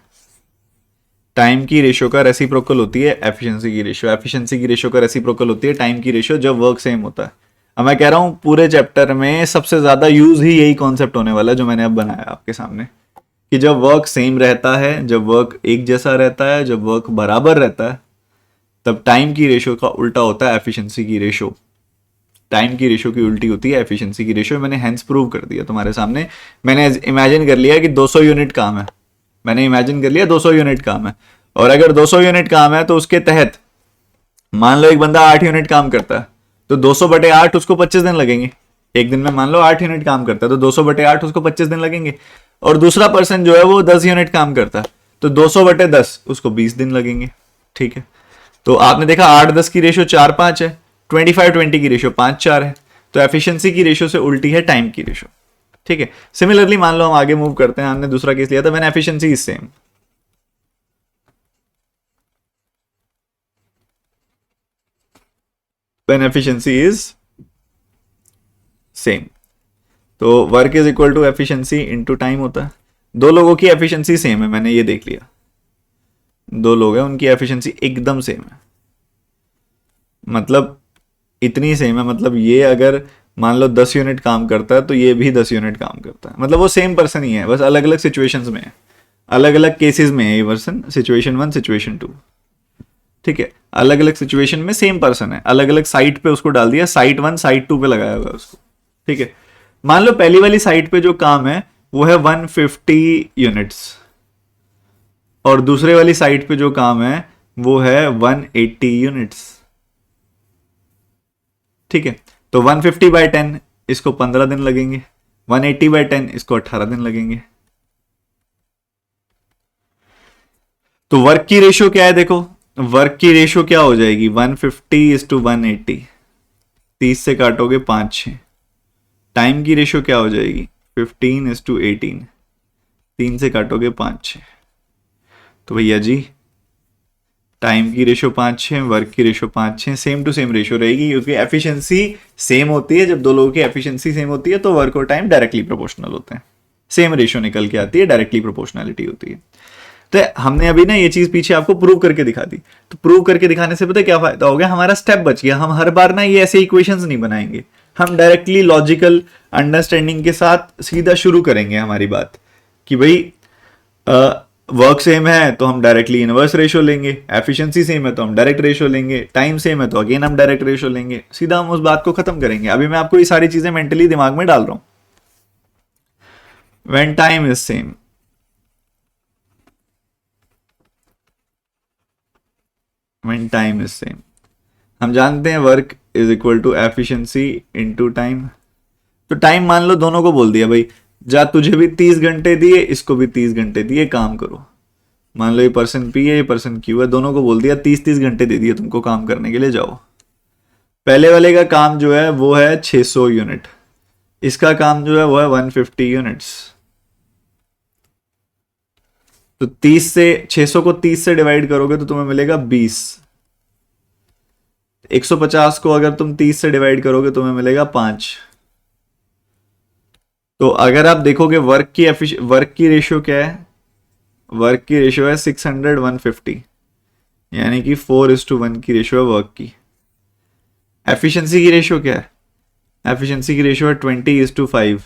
टाइम की रेशो का रेसिप्रोकल होती है एफिशिएंसी की रेशो, एफिशिएंसी की रेशो का रेसिप्रोकल होती है टाइम की रेशो जब वर्क सेम होता है। अब मैं कह रहा हूं पूरे चैप्टर में सबसे ज्यादा यूज ही यही कॉन्सेप्ट होने वाला है जो मैंने अब बनाया आपके सामने, कि जब वर्क सेम रहता है, जब वर्क एक जैसा रहता है, जब वर्क बराबर रहता है, तब टाइम की रेशो का उल्टा होता है एफिशिएंसी की रेशो। टाइम की रेशो की उल्टी होती है एफिशिएंसी की रेशो। मैंने हेंस प्रूव कर दिया तुम्हारे सामने। मैंने इमेजिन कर लिया कि 200 यूनिट काम है, मैंने इमेजिन कर लिया 200 यूनिट काम है, और अगर 200 यूनिट काम है तो उसके तहत मान लो एक बंदा 8 यूनिट काम करता है, तो 200/8 उसको 25 दिन लगेंगे। एक दिन में मान लो 8 यूनिट काम करता है तो 200/8 उसको 25 दिन लगेंगे। और दूसरा पर्सन जो है वो 10 यूनिट काम करता है, तो 200/10 उसको 20 दिन लगेंगे। ठीक है, तो आपने देखा 8-10 की रेशो 4-5 है, 25-20 की रेशो 5-4 है, तो एफिशिएंसी की रेशो से उल्टी है टाइम की रेशो। ठीक है, सिमिलरली मान लो हम आगे मूव करते हैं। हमने दूसरा केस लिया था, when efficiency is same, when efficiency is same, तो work is equal to efficiency into time होता है। दो लोगों की एफिशिएंसी सेम है, मैंने ये देख लिया, दो लोग हैं उनकी एफिशिएंसी एकदम सेम है, मतलब इतनी सेम है, मतलब ये अगर मान लो 10 यूनिट काम करता है तो ये भी 10 यूनिट काम करता है, मतलब वो सेम पर्सन ही है, बस अलग अलग सिचुएशंस में है, अलग अलग केसेस में है ये पर्सन, सिचुएशन 1 सिचुएशन 2। ठीक है, अलग अलग सिचुएशन में सेम पर्सन है, अलग अलग साइट पे उसको डाल दिया, साइट 1 साइट 2 पे लगाया हुआ है उसको। ठीक है, मान लो पहली वाली साइट पे जो काम है वो है 150 यूनिट्स, और दूसरे वाली साइट पे जो काम है वो है 180 यूनिट्स। ठीक है, तो 150/10 इसको 15 दिन लगेंगे, 180/10 इसको 18 दिन लगेंगे। तो वर्क की रेशियो क्या है, देखो वर्क की रेशियो क्या हो जाएगी, 150:180, 30 से काटोगे 5-6। टाइम की रेशियो क्या हो जाएगी, 15:18, 3 से काटोगे 5-6। तो भैया जी टाइम की रेशियो 5-6, वर्क की ratio 5-6, same to same ratio रहेगी, क्योंकि एफिशिएंसी सेम होती है। जब दो लोगों की एफिशिएंसी सेम होती है तो वर्क और टाइम डायरेक्टली प्रोपोर्शनल होते हैं, सेम रेशियो निकल के आती है, डायरेक्टली प्रोपोर्शनैलिटी होती है। तो हमने अभी ना ये चीज पीछे आपको प्रूव करके दिखा दी। तो प्रूव करके दिखाने से पता है क्या फायदा हो गया, हमारा स्टेप बच गया। हम हर बार ना ये ऐसे इक्वेशंस नहीं बनाएंगे, हम डायरेक्टली लॉजिकल अंडरस्टैंडिंग के साथ सीधा शुरू करेंगे हमारी बात, कि भाई वर्क सेम है तो हम डायरेक्टली इनवर्स रेशियो लेंगे, एफिशिएंसी सेम है तो हम डायरेक्ट रेशियो लेंगे, टाइम सेम है तो अगेन हम डायरेक्ट रेशियो लेंगे, सीधा हम उस बात को खत्म करेंगे। अभी मैं आपको ये सारी चीजें मेंटली दिमाग में डाल रहा हूं। When time is same, when time is same, हम जानते हैं work is equal to efficiency into time. तो टाइम मान लो दोनों को बोल दिया भाई, जा तुझे भी 30 घंटे दिए, इसको भी 30 घंटे दिए, काम करो। मान लो ये पर्सन पी है, ये पर्सन क्यू है, दोनों को बोल दिया 30-30 घंटे दे दिए तुमको काम करने के लिए, जाओ। पहले वाले का काम जो है वो है 600 यूनिट, इसका काम जो है वो है 150 यूनिट्स। तो 30 से 600 को 30 से डिवाइड करोगे तो तुम्हें मिलेगा 20। 150 को अगर तुम 30 से डिवाइड करोगे तो तुम्हें मिलेगा 5। तो अगर आप देखोगे वर्क की रेशियो क्या है, वर्क की रेशियो है 600/150, यानी कि 4:1 की रेशियो है वर्क की। एफिशिएंसी की रेशियो क्या है, एफिशिएंसी की रेशियो है 20:5,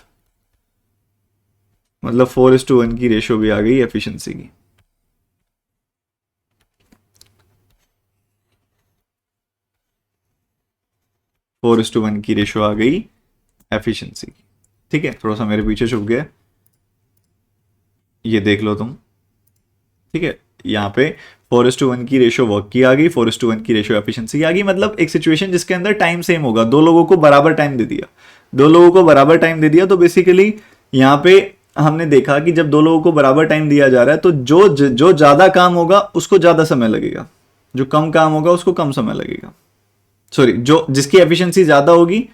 मतलब 4:1 की रेशियो भी आ गई एफिशिएंसी की। फोर इज टू वन की रेशियो आ गई एफिशिएंसी की। ठीक है, थोड़ा सा मेरे पीछे छुप गया, ये देख लो तुम। ठीक है, यहाँ पे 4:1 की रेशियो वर्क की आ गई, 4:1 की रेशियो एफिशिएंसी की आ गई। मतलब एक सिचुएशन जिसके अंदर टाइम सेम होगा, दो लोगों को बराबर टाइम दे दिया, दो लोगों को बराबर टाइम दे दिया। तो बेसिकली यहाँ पे हमने देखा कि जब दो लोगों को बराबर टाइम दिया जा रहा है तो जो ज्यादा काम होगा उसको ज्यादा समय लगेगा, जो कम काम होगा उसको कम समय लगेगा। सॉरी, जो जिसकी एफिशिएंसी ज्यादा होगी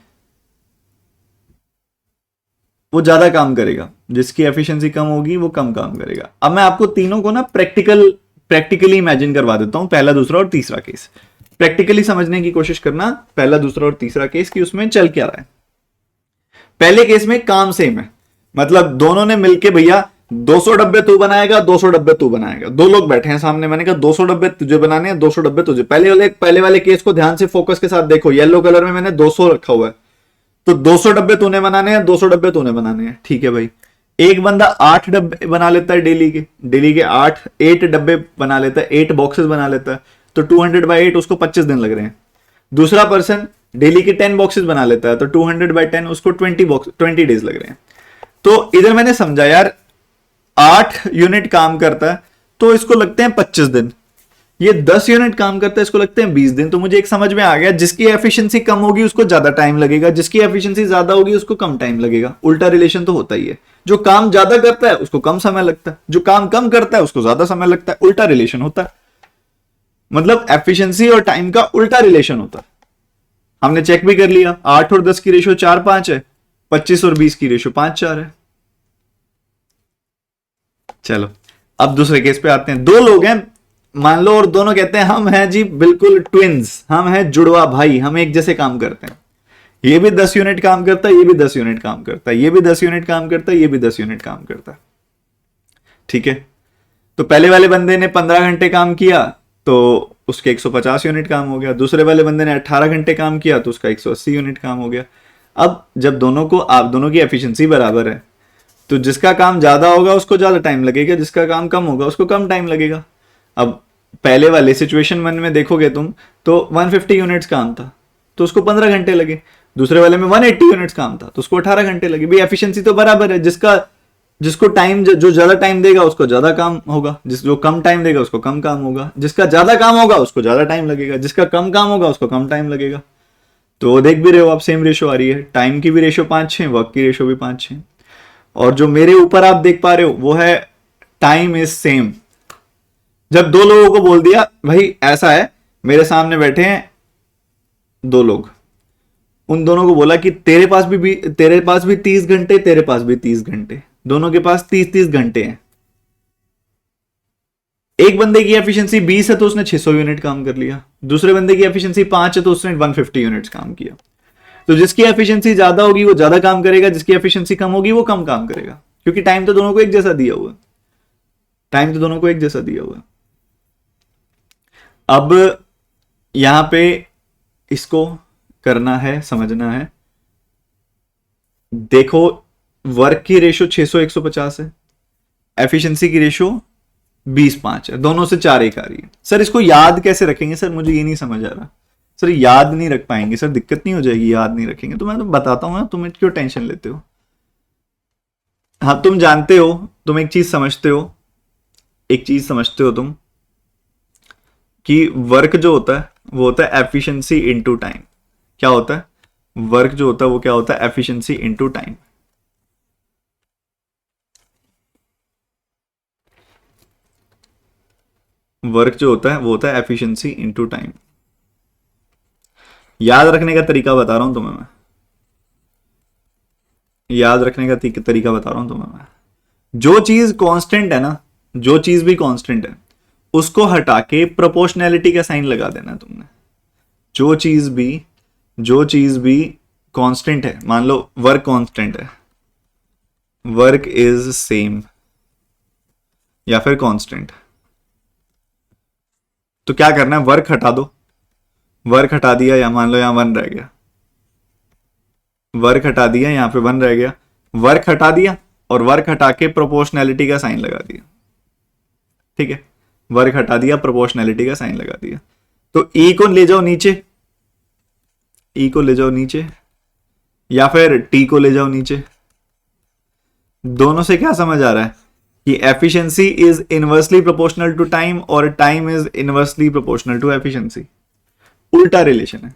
वो ज्यादा काम करेगा, जिसकी एफिशिएंसी कम होगी वो कम काम करेगा। अब मैं आपको तीनों को ना प्रैक्टिकली इमेजिन करवा देता हूं, पहला, दूसरा और तीसरा केस। प्रैक्टिकली समझने की कोशिश करना, पहला, दूसरा और तीसरा केस कि उसमें चल क्या रहा है। पहले केस में काम सेम है, मतलब दोनों ने मिलके भैया 200 डब्बे तू बनाएगा, 200 डब्बे तू बनाएगा। दो लोग बैठे हैं सामने, मैंने कहा 200 डब्बे तुझे बनाने हैं, 200 डब्बे तुझे। पहले वाले केस को ध्यान से फोकस के साथ देखो, येलो कलर में मैंने 200 रखा हुआ है। तो 200 डब्बे तूने बनाने हैं, 200 डब्बे तूने बनाने हैं। ठीक है भाई, एक बंदा 8 डब्बे बना लेता है डेली के 8 डब्बे बना लेता है, 8 बॉक्सेस बना लेता है, तो 200/8 उसको 25 दिन लग रहे हैं। दूसरा पर्सन डेली के 10 बॉक्सेस बना लेता है, तो 200/10 उसको 20 डेज लग रहे हैं। तो इधर मैंने समझा यार 8 यूनिट काम करता है तो इसको लगते हैं 25 दिन, ये 10 यूनिट काम करता है इसको लगते हैं 20 दिन। तो मुझे एक समझ में आ गया, जिसकी एफिशिएंसी कम होगी उसको ज्यादा टाइम लगेगा, जिसकी एफिशिएंसी ज्यादा होगी उसको कम टाइम लगेगा। उल्टा रिलेशन तो होता ही है, जो काम ज्यादा करता है उसको कम समय लगता है, जो काम कम करता है उसको ज्यादा समय लगता है। उल्टा रिलेशन होता है, मतलब एफिशिएंसी और टाइम का उल्टा रिलेशन होता है। हमने चेक भी कर लिया, 8 और 10 की रेशियो 4:5 है, 25 और 20 की रेशियो 5:4 है। चलो अब दूसरे केस पे आते हैं। दो लोग हैं मान लो, और दोनों कहते हैं हम हैं जी बिल्कुल ट्विंस, हम हैं जुड़वा भाई, हम एक जैसे काम करते हैं। ये भी 10 यूनिट काम करता है, ये भी 10 यूनिट काम करता है, ये भी 10 यूनिट काम करता है, ये भी 10 यूनिट काम करता है। ठीक है, तो पहले वाले बंदे ने 15 घंटे काम किया तो उसके 150 यूनिट काम हो गया। दूसरे वाले बंदे ने 18 घंटे काम किया तो उसका 180 यूनिट काम हो गया। अब जब आप दोनों की एफिशिएंसी बराबर है तो जिसका काम ज्यादा होगा उसको ज्यादा टाइम लगेगा, जिसका काम कम होगा उसको कम टाइम लगेगा। अब पहले वाले सिचुएशन में देखोगे तुम तो 150 यूनिट्स काम था तो उसको 15 घंटे लगे, दूसरे वाले में 180 यूनिट्स काम था तो उसको 18 घंटे लगे। भाई एफिशिएंसी तो बराबर है, जिसको टाइम जो ज्यादा टाइम देगा उसको ज्यादा काम होगा, जो कम टाइम देगा उसको कम काम होगा, जिसका ज्यादा काम होगा उसको ज्यादा टाइम लगेगा, जिसका कम काम होगा उसको कम टाइम लगेगा। तो देख भी रहे हो आप, सेम रेशियो आ रही है, टाइम की भी रेशियो 5-6, वर्क की रेशियो भी 5-6। और जो मेरे ऊपर आप देख पा रहे हो वो है टाइम इज सेम। जब दो लोगों को बोल दिया भाई ऐसा है, मेरे सामने बैठे हैं दो लोग, उन दोनों को बोला कि तेरे पास भी 30 घंटे, तेरे पास भी 30 घंटे, दोनों के पास 30-30 घंटे हैं। एक बंदे की एफिशिएंसी 20 है तो उसने 600 यूनिट काम कर लिया, दूसरे बंदे की एफिशिएंसी 5 है तो उसने 150 यूनिट्स काम किया। तो जिसकी एफिशिएंसी ज्यादा होगी वो ज्यादा काम करेगा, जिसकी एफिशिएंसी कम होगी वो कम काम करेगा, क्योंकि टाइम तो दोनों को एक जैसा दिया हुआ है, टाइम तो दोनों को एक जैसा दिया हुआ है। अब यहां पे इसको करना है, समझना है। देखो वर्क की रेशियो 600-150 है, एफिशिएंसी की रेशियो 20-5 है, दोनों से 4-1 आ रही है। सर इसको याद कैसे रखेंगे सर, मुझे ये नहीं समझ आ रहा। सर याद नहीं रख पाएंगे सर, दिक्कत नहीं हो जाएगी याद नहीं रखेंगे तो मैं तो बताता हूं ना, तुम क्यों टेंशन लेते हो। हाँ तुम जानते हो, तुम एक चीज समझते हो, एक चीज समझते हो तुम कि वर्क जो होता है वो होता है एफिशिएंसी इनटू टाइम। क्या होता है वर्क जो होता है वो क्या होता है, एफिशिएंसी इनटू टाइम। वर्क जो होता है वो होता है एफिशिएंसी इनटू टाइम। याद रखने का तरीका बता रहा हूं तुम्हें मैं। याद रखने का तरीका बता रहा हूं तुम्हें मैं। जो चीज कांस्टेंट है ना, जो चीज भी कांस्टेंट है उसको हटा के प्रोपोर्शनैलिटी का साइन लगा देना है तुमने। जो चीज भी जो चीज भी कांस्टेंट है, मान लो वर्क कांस्टेंट है, वर्क इज सेम या फिर कांस्टेंट, तो क्या करना है, वर्क हटा दो। वर्क हटा दिया, या मान लो यहां 1 रह गया, वर्क हटा दिया, यहां पे 1 रह गया, वर्क हटा दिया और वर्क हटा के प्रोपोर्शनैलिटी का साइन लगा दिया। ठीक है, वर्क हटा दिया, प्रोपोर्शनैलिटी का साइन लगा दिया। तो ई को ले जाओ नीचे, ई को ले जाओ नीचे, या फिर टी को ले जाओ नीचे। दोनों से क्या समझ आ रहा है कि efficiency is inversely proportional to time और time is inversely proportional to efficiency. उल्टा रिलेशन है।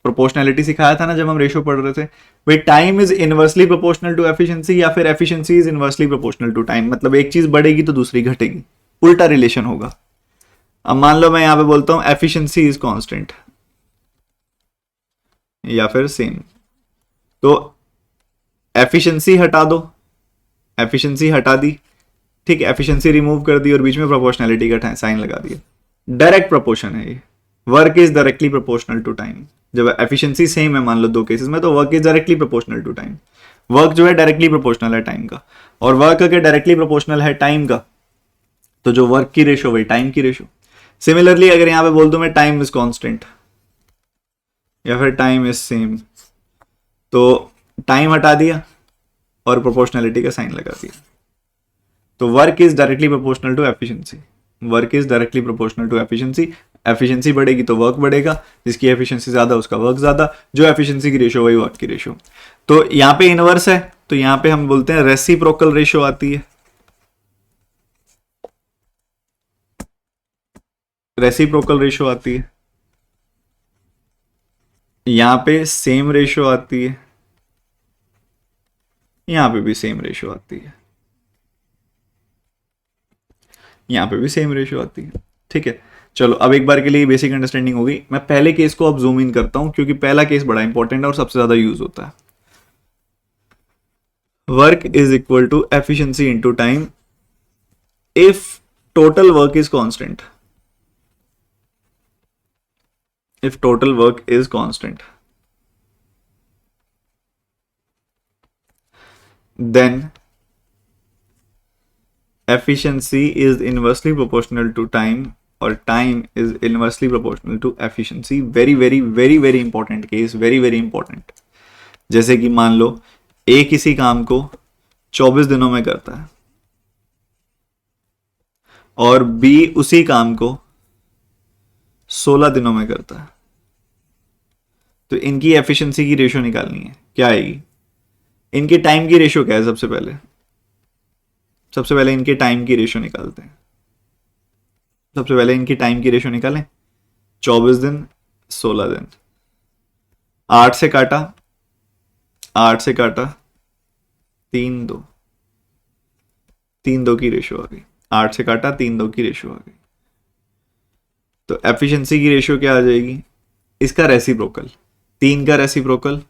प्रोपोर्शनैलिटी सिखाया था ना जब हम रेशियो पढ़ रहे थे, भाई time is inversely proportional to efficiency या फिर efficiency is inversely proportional to time, मतलब एक चीज बढ़ेगी तो दूसरी घटेगी, उल्टा रिलेशन होगा। अब मान लो मैं यहां पे बोलता हूं एफिशिएंसी इज कांस्टेंट या फिर सेम, तो एफिशिएंसी हटा दो, एफिशिएंसी हटा दी, ठीक है, एफिशिएंसी रिमूव कर दी और बीच में प्रोपोर्शनैलिटी का साइन लगा दिया। डायरेक्ट प्रोपोर्शन है ये, work is directly proportional to time. जब एफिशिएंसी सेम है मान लो दो केसेस में, तो work is directly proportional to time. Work जो है डायरेक्टली प्रोपोर्शनल है टाइम का, और वर्क अगर डायरेक्टली प्रोपोर्शनल है टाइम का, तो जो वर्क की रेशो वही टाइम की रेशो। सिमिलरली अगर यहां पे बोल दूं मैं टाइम इज कांस्टेंट या फिर टाइम इज सेम, तो टाइम हटा दिया और प्रोपोर्शनैलिटी का साइन लगा दिया, तो work is directly proportional to efficiency. Work is directly proportional to efficiency. Efficiency बढ़ेगी तो वर्क बढ़ेगा, जिसकी एफिशिएंसी ज्यादा उसका वर्क ज्यादा, जो एफिशिएंसी की रेशो वही वर्क की रेशो। तो यहां पे इनवर्स है, तो यहां पे हम बोलते हैं रेसिप्रोकल रेशो आती है। रेसिप्रोकल रेशो आती है, यहां पे सेम रेशो आती है, यहां पे भी सेम रेशो आती है, यहां पे भी सेम रेशो आती है। ठीक है, चलो अब एक बार के लिए बेसिक अंडरस्टैंडिंग हो गई। मैं पहले केस को अब जूम इन करता हूं क्योंकि पहला केस बड़ा इंपॉर्टेंट है और सबसे ज्यादा यूज होता है। Work is equal to efficiency into time if total work is constant. if total work is constant, then efficiency is inversely proportional to time और time is inversely proportional to efficiency। very very very very important case, very very important। जैसे कि मान लो A किसी काम को 24 दिनों में करता है और B उसी काम को 16 दिनों में करता है, तो इनकी एफिशिएंसी की रेशो निकालनी है, क्या आएगी? इनके टाइम की रेशो क्या है? सबसे पहले इनके टाइम की रेशो निकालते हैं। सबसे पहले इनकी टाइम की रेशो निकालें। 24 दिन, 16 दिन, 8 से काटा, 3 2, 3 2 की रेशो आ गई। 8 से काटा, 3 2 की रेशो आ गई। तो एफिशिएंसी की रेशो क्या आ जाएगी? इसका रेसिप्रोकल, 3 का रेसिप्रोकल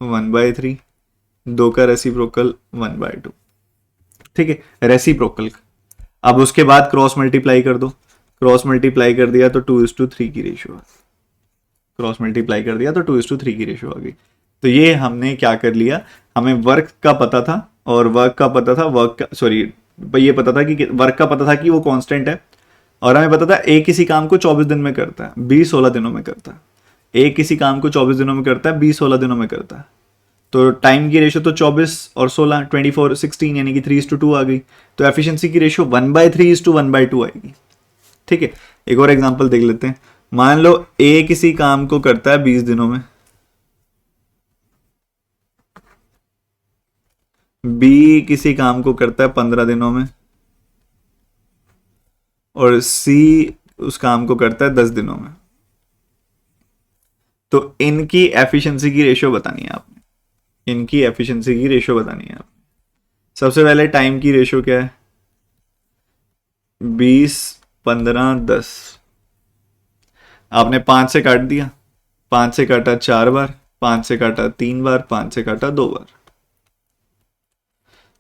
1/3, 2 का रेसिप्रोकल 1/2। ठीक है, रेसिप्रोकल। अब उसके बाद क्रॉस मल्टीप्लाई कर दो, क्रॉस मल्टीप्लाई कर दिया तो 2:3 की रेशो, क्रॉस मल्टीप्लाई कर दिया तो 2:3 की रेशो आ गई। तो ये हमने क्या कर लिया, हमें वर्क का पता था और वर्क का पता था, ये पता था कि वर्क का पता था कि वो कांस्टेंट है, और हमें पता था ए किसी काम को 24 दिन में करता है, बी 16 दिनों में करता है। ए किसी काम को 24 दिनों में करता है, बी 16 दिनों में करता है। तो टाइम की रेशो तो 24 और 16, 24 16 यानी कि 3:2 आ गई। तो एफिशिएंसी की रेशो 1/3:1/2 आएगी। ठीक है, एक और एग्जांपल देख लेते हैं। मान लो ए किसी काम को करता है 20 दिनों में, बी किसी काम को करता है 15 दिनों में, और सी उस काम को करता है 10 दिनों में। तो इनकी एफिशिएंसी की रेशो बतानी है आपने, इनकी एफिशिएंसी की रेशो बतानी है आपने। सबसे पहले टाइम की रेशो क्या है? 20 15 10। आपने 5 से काट दिया, 5 से काटा 4 बार, 5 से काटा 3 बार, 5 से काटा 2 बार।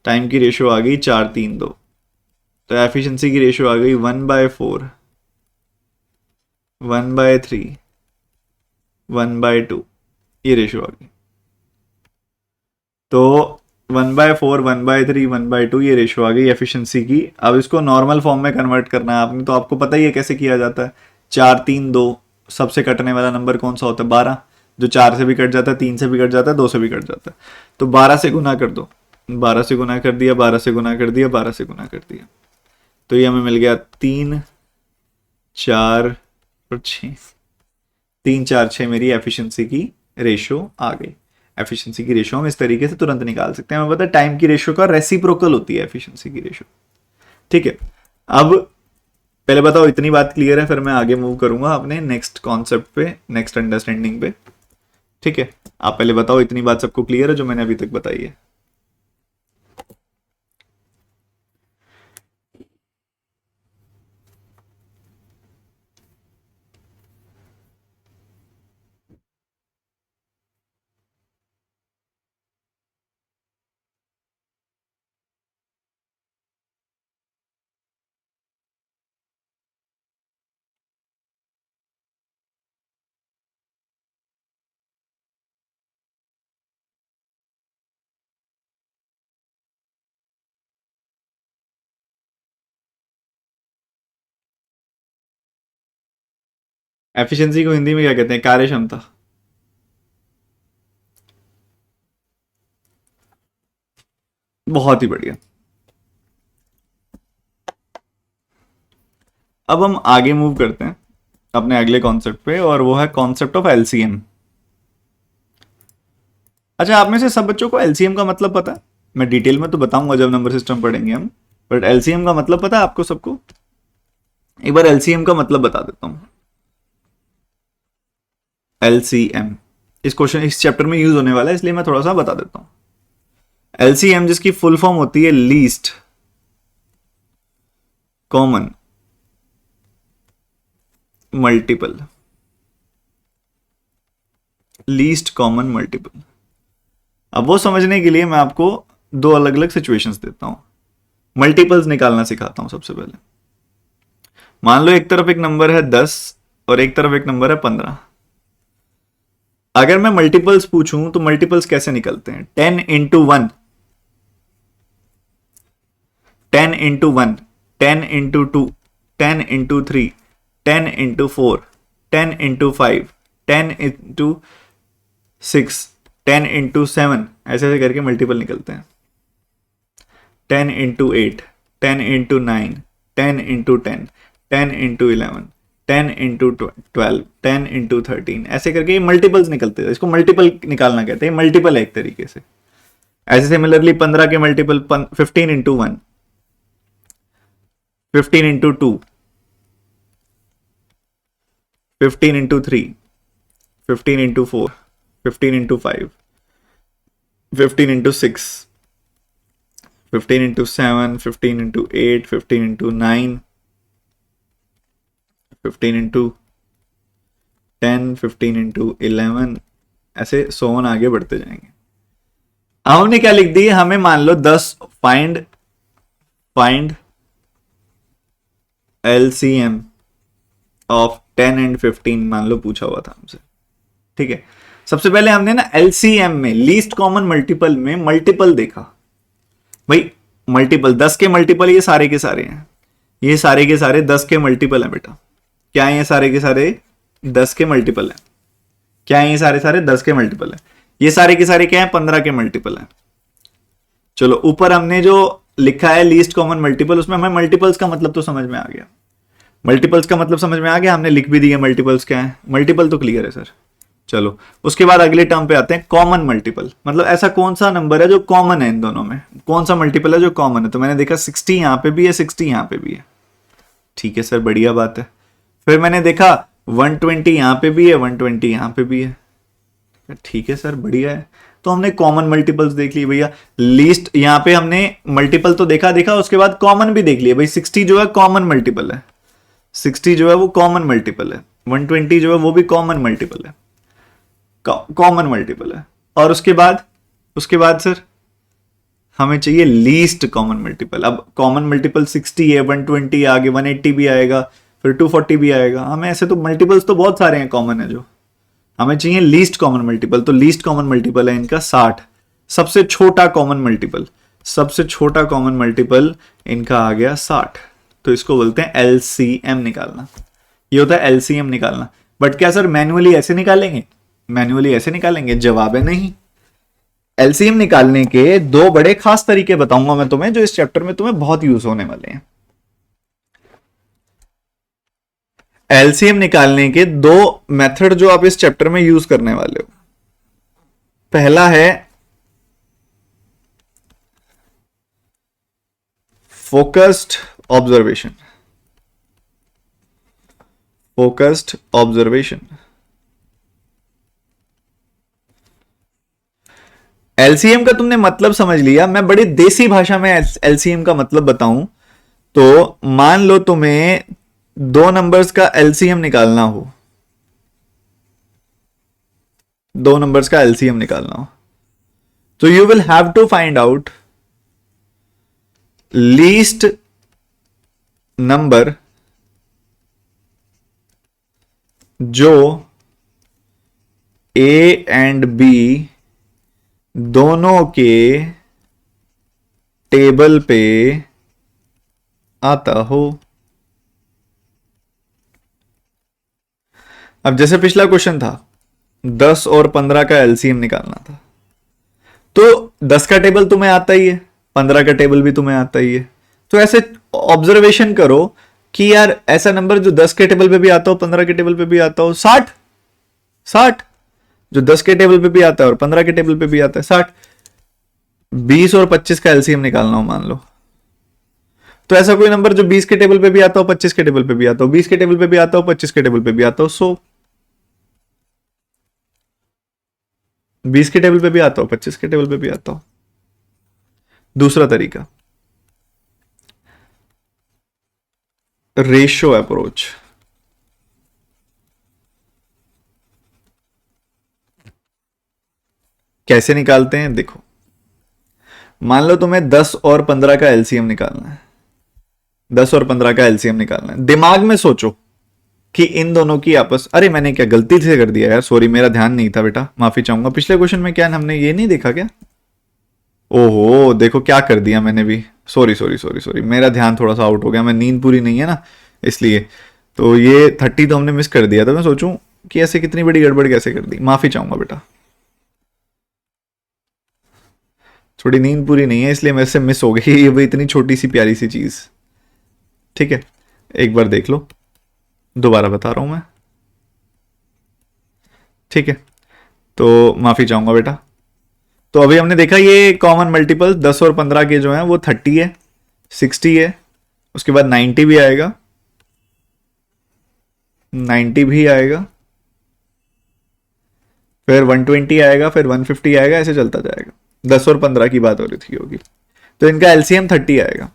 टाइम की रेशियो आ गई 4:3:2, तो एफिशिएंसी की रेशियो आ गई 1/4, 1/3, 1/2, ये रेशियो आ गई। तो 1/4, 1/3, 1/2 ये रेशियो आ गई एफिशिएंसी की। अब इसको नॉर्मल फॉर्म में कन्वर्ट करना है आपने, तो आपको पता ही है कैसे किया जाता है। 4:3:2, सबसे कटने वाला नंबर कौन सा होता है? 12, जो 4 से भी कट जाता है, 3 से भी कट जाता है, 2 से भी कट जाता है। तो 12 से गुना कर दो, 12 से गुना कर दिया, 12 से गुना कर दिया, 12 से गुना कर दिया, तो ये हमें मिल गया 3, 4 और 6। 3, 4, 6 मेरी एफिशिएंसी की रेशियो आ गई। एफिशिएंसी की रेशियो हम इस तरीके से तुरंत निकाल सकते हैं। हमें पता है टाइम की रेशियो का रेसिप्रोकल होती है एफिशिएंसी की रेशियो। ठीक है, अब पहले बताओ इतनी बात क्लियर है, फिर मैं आगे मूव करूंगा अपने नेक्स्ट कॉन्सेप्ट पे, नेक्स्ट अंडरस्टैंडिंग पे। ठीक है, आप पहले बताओ इतनी बात सबको क्लियर है जो मैंने अभी तक बताई है? एफिशिएंसी को हिंदी में क्या कहते हैं? कार्य क्षमता। बहुत ही बढ़िया। अब हम आगे मूव करते हैं अपने अगले कॉन्सेप्ट पे, और वो है कॉन्सेप्ट ऑफ एलसीएम। अच्छा, आप में से सब बच्चों को एलसीएम का मतलब पता है? मैं डिटेल में तो बताऊंगा जब नंबर सिस्टम पढ़ेंगे हम, बट एलसीएम का मतलब पता है आपको सबको? एक बार एलसीएम का मतलब बता देता हूं। एलसीएम इस क्वेश्चन, इस चैप्टर में यूज होने वाला है, इसलिए मैं थोड़ा सा बता देता हूं। एलसीएम जिसकी फुल फॉर्म होती है least common multiple. Least common multiple. अब वो समझने के लिए मैं आपको दो अलग अलग सिचुएशंस देता हूं, मल्टीपल्स निकालना सिखाता हूं। सबसे पहले मान लो एक तरफ एक नंबर है 10 और एक तरफ एक नंबर है 15। अगर मैं मल्टीपल्स पूछूं तो मल्टीपल्स कैसे निकलते हैं? 10 into 1, 10 into 1, 10 into 2, 10 into 3, 10 into 4, 10 into 5, 10 into 6, 10 into 7, ऐसे ऐसे करके मल्टीपल निकलते हैं। 10 into 8, 10 into 9, 10 into 10, 10 into 11, 10 into 12, 10 into 13, ऐसे करके ये मल्टीपल्स निकलते हैं। इसको मल्टीपल निकालना कहते हैं, मल्टीपल है एक तरीके से। ऐसे सिमिलरली 15 के multiple 15 into 1, 15 into 2, 15 into 3, 15 into 4, 15 into 5, 15 into 6, 15 into 7, 15 into 8, 15 into 9, 15 into 10, 15 into 11, ऐसे सोन आगे बढ़ते जाएंगे। हमने क्या लिख दी? हमें मान लो 10 फाइंड एलसीएम ऑफ 10 एंड 15 मान लो पूछा हुआ था हमसे। ठीक है, सबसे पहले हमने ना एलसीएम में, लीस्ट कॉमन मल्टीपल में मल्टीपल देखा। भाई मल्टीपल 10 के मल्टीपल ये सारे के सारे हैं, ये सारे के सारे 10 के मल्टीपल हैं बेटा। क्या है? ये सारे के सारे 10 के मल्टीपल है। क्या है? ये सारे सारे 10 के मल्टीपल है। ये सारे के सारे क्या है? 15 के मल्टीपल है। चलो ऊपर हमने जो लिखा है लीस्ट कॉमन मल्टीपल, उसमें हमें मल्टीपल्स का मतलब तो समझ में आ गया। मल्टीपल्स का मतलब समझ में आ गया, हमने लिख भी दिया मल्टीपल्स क्या है। मल्टीपल तो क्लियर है सर। चलो उसके बाद अगले टर्म पे आते हैं, कॉमन मल्टीपल। मतलब ऐसा कौन सा नंबर है जो कॉमन है इन दोनों में, कौन सा मल्टीपल है जो कॉमन है? तो मैंने देखा 60 यहां पे भी है, 60 यहां पे भी है। ठीक है सर, बढ़िया बात है। फिर मैंने देखा 120 यहां पे भी है, 120 यहां पे भी है। ठीक है सर, बढ़िया है। तो हमने कॉमन मल्टीपल्स देख लिए भैया। लीस्ट यहां पे हमने मल्टीपल तो देखा, उसके बाद कॉमन भी देख लिया। भाई 60 जो है कॉमन मल्टीपल है, 60 जो है वो कॉमन मल्टीपल है, 120 जो है वो भी कॉमन मल्टीपल है, कॉमन मल्टीपल है। और उसके बाद सर हमें चाहिए लीस्ट कॉमन मल्टीपल। अब कॉमन मल्टीपल 60 है, 120 आगे 180 भी आएगा, फिर 240 भी आएगा। हमें ऐसे तो मल्टीपल्स तो बहुत सारे हैं कॉमन है जो, हमें चाहिए लीस्ट कॉमन मल्टीपल। तो लीस्ट कॉमन मल्टीपल है इनका 60। सबसे छोटा कॉमन मल्टीपल, सबसे छोटा कॉमन मल्टीपल इनका आ गया 60। तो इसको बोलते हैं एलसीएम निकालना। ये होता है एलसीएम निकालना। बट क्या सर मैन्युअली ऐसे निकालेंगे? मैन्युअली ऐसे निकालेंगे? जवाब है नहीं। एलसीएम निकालने के दो बड़े खास तरीके बताऊंगा मैं तुम्हें, जो इस चैप्टर में तुम्हें बहुत यूज होने वाले हैं। एलसीएम निकालने के दो मेथड जो आप इस चैप्टर में यूज करने वाले हो। पहला है focused observation. Focused observation. LCM का तुमने मतलब समझ लिया। मैं बड़ी देसी भाषा में एलसीएम का मतलब बताऊं तो मान लो तुम्हें दो नंबर्स का एलसीएम निकालना हो, दो नंबर्स का एलसीएम निकालना हो, तो you will have to find out least number जो ए एंड बी दोनों के टेबल पे आता हो। अब जैसे पिछला क्वेश्चन था 10 और 15 का एलसीएम निकालना था, तो 10 का टेबल तुम्हें आता ही है, 15 का टेबल भी तुम्हें आता ही है। तो ऐसे ऑब्जर्वेशन करो कि यार ऐसा नंबर जो 10 के टेबल पे भी आता हो, 15 के टेबल पे भी आता हो, 60। 60 जो 10 के टेबल पे भी आता है और 15 के टेबल पे भी आता है, 60। 20 और 25 का एलसीएम निकालना हो मान लो, तो ऐसा कोई नंबर जो 20 के टेबल पे भी आता हो, 25 के टेबल पे भी आता हो, 20 के टेबल पे भी आता हो, 25 के टेबल पे भी आता हो, 20 के टेबल पे भी आता हो, 25 के टेबल पे भी आता हो। दूसरा तरीका रेशियो अप्रोच। कैसे निकालते हैं देखो, मान लो तुम्हें 10 और 15 का एलसीएम निकालना है, 10 और 15 का एलसीएम निकालना है। दिमाग में सोचो कि इन दोनों की आपस, अरे मैंने क्या गलती से कर दिया यार, सॉरी मेरा ध्यान नहीं था बेटा, माफी चाहूंगा। पिछले क्वेश्चन में क्या हमने ये नहीं देखा क्या? ओहो देखो क्या कर दिया मैंने भी, सॉरी सॉरी सॉरी सॉरी, मेरा ध्यान थोड़ा सा आउट हो गया, मैं नींद पूरी नहीं है ना इसलिए। तो ये 30 तो हमने मिस कर दिया था। मैं सोचूं कि ऐसे कितनी बड़ी गड़बड़ कैसे कर दी, माफी चाहूंगा बेटा, थोड़ी नींद पूरी नहीं है इसलिए मेरे से मिस हो गई ये भी इतनी छोटी सी प्यारी सी चीज। ठीक है एक बार देख लो, दोबारा बता रहा हूं मैं। ठीक है तो माफी चाहूंगा बेटा। तो अभी हमने देखा ये कॉमन मल्टीपल 10 और 15 के जो हैं वो 30 है, 60 है, उसके बाद 90 भी आएगा, 90 भी आएगा, फिर 120 आएगा, फिर 150 आएगा, ऐसे चलता जाएगा। 10 और 15 की बात हो रही थी होगी, तो इनका एलसीएम 30 आएगा।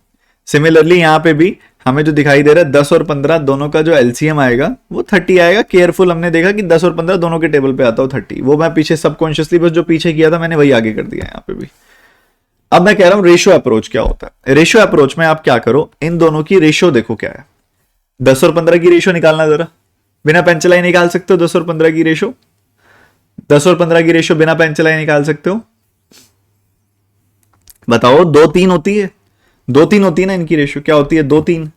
सिमिलरली यहां पे भी हमें जो दिखाई दे रहा है 10 और 15 दोनों का जो एलसीएम आएगा वो 30 आएगा। केयरफुल हमने देखा कि 10 और 15 दोनों के टेबल पे आता हो 30, वो मैं पीछे सबकॉन्शियसली बस जो पीछे किया था मैंने वही आगे कर दिया यहाँ पे भी। अब मैं कह रहा हूं रेशियो अप्रोच क्या होता है। रेशियो अप्रोच में आप क्या करो, इन दोनों की रेशियो देखो क्या है। 10 और 15 की रेशियो निकालना जरा, बिना पेन चलाए निकाल सकते हो 10 और 15 की रेशियो? 10 और 15 की रेशियो बिना पेन चलाए निकाल सकते हो? बताओ। 2-3 होती है, 2-3 होती है ना इनकी रेशियो, क्या होती है? 2-3,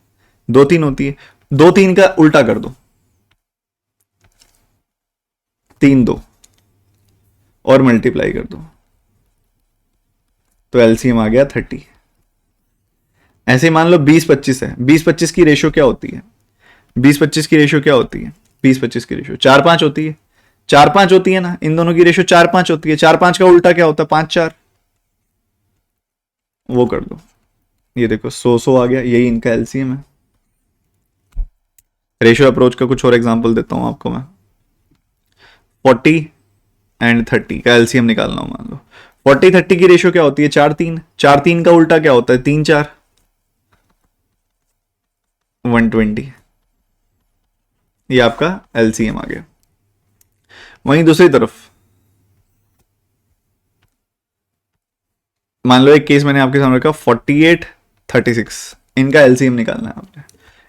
2-3 होती है। 2-3 का उल्टा कर दो, 3-2 और मल्टीप्लाई कर दो, तो एलसीएम आ गया 30। ऐसे मान लो 20-25 है, 20-25 की रेशियो क्या होती है? 20-25 की रेशियो क्या होती है? 20-25 की रेशियो 4-5 होती है, 4-5 होती है ना, इन दोनों की रेशियो 4-5 होती है। 4-5 का उल्टा क्या होता है? 5-4, वो कर दो। ये देखो 100 आ गया, यही इनका एलसीएम है। रेशियो अप्रोच का कुछ और एग्जांपल देता हूं आपको मैं। 40 एंड 30 का एलसीएम निकालना हो मान लो, 40-30 की रेशियो क्या होती है? 4-3, 4-3 का उल्टा क्या होता है? 3-4, 120। ये आपका एलसीएम आ गया। वहीं दूसरी तरफ मान लो एक केस मैंने आपके सामने रखा 4836, इनका एलसीएम निकालना है आपने,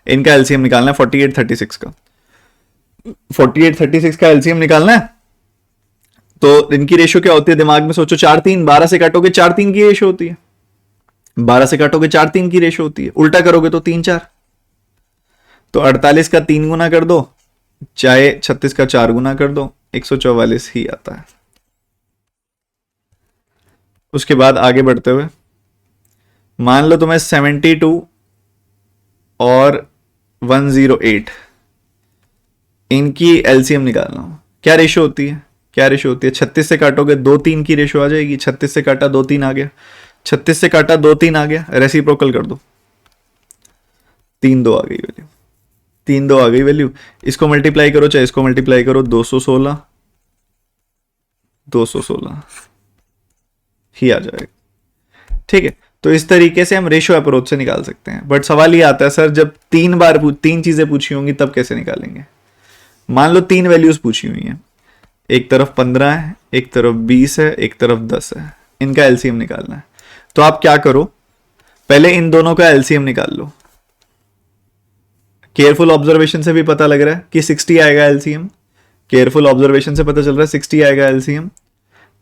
इनका एलसीएम निकालना है 4836 का, 4836 का एलसीएम निकालना है। तो इनकी रेशियो क्या होती है, दिमाग में सोचो, 4 3, 12 से काटोगे 4 3 की रेशियो होती है, 12 से काटोगे 4 3 की रेशियो होती है, उल्टा करोगे तो 3 4। तो 48 का 3 गुना कर दो, चाहे 36 का 4 गुना कर दो, 144 ही आता है। उसके बाद आगे बढ़ते हुए मान लो तुम्हें 72 और 108 इनकी एलसीएम निकालना हो, क्या रेशियो होती है, क्या रेशियो होती है, 36 से काटोगे 2 3 की रेशियो आ जाएगी, 36 से काटा 2 3 आ गया, 36 से काटा 2 3 आ गया, रेसिप्रोकल कर दो, 3 2 आ गई वैल्यू, 3 2 आ गई वैल्यू। इसको मल्टीप्लाई करो चाहे इसको मल्टीप्लाई करो, 216 216 ही आ जाएगा। ठीक है, तो इस तरीके से हम रेशियो अप्रोच से निकाल सकते हैं। बट सवाल ये आता है सर जब 3 चीजें पूछी होंगी तब कैसे निकालेंगे। मान लो 3 वैल्यूज पूछी हुई हैं, एक तरफ 15 है, एक तरफ 20 है, एक तरफ 10 है, इनका एलसीएम निकालना है। तो आप क्या करो, पहले इन दोनों का एलसीएम निकाल लो। केयरफुल ऑब्जर्वेशन से भी पता लग रहा है कि 60 आएगा एलसीएम, केयरफुल ऑब्जर्वेशन से पता चल रहा है 60 आएगा एलसीएम।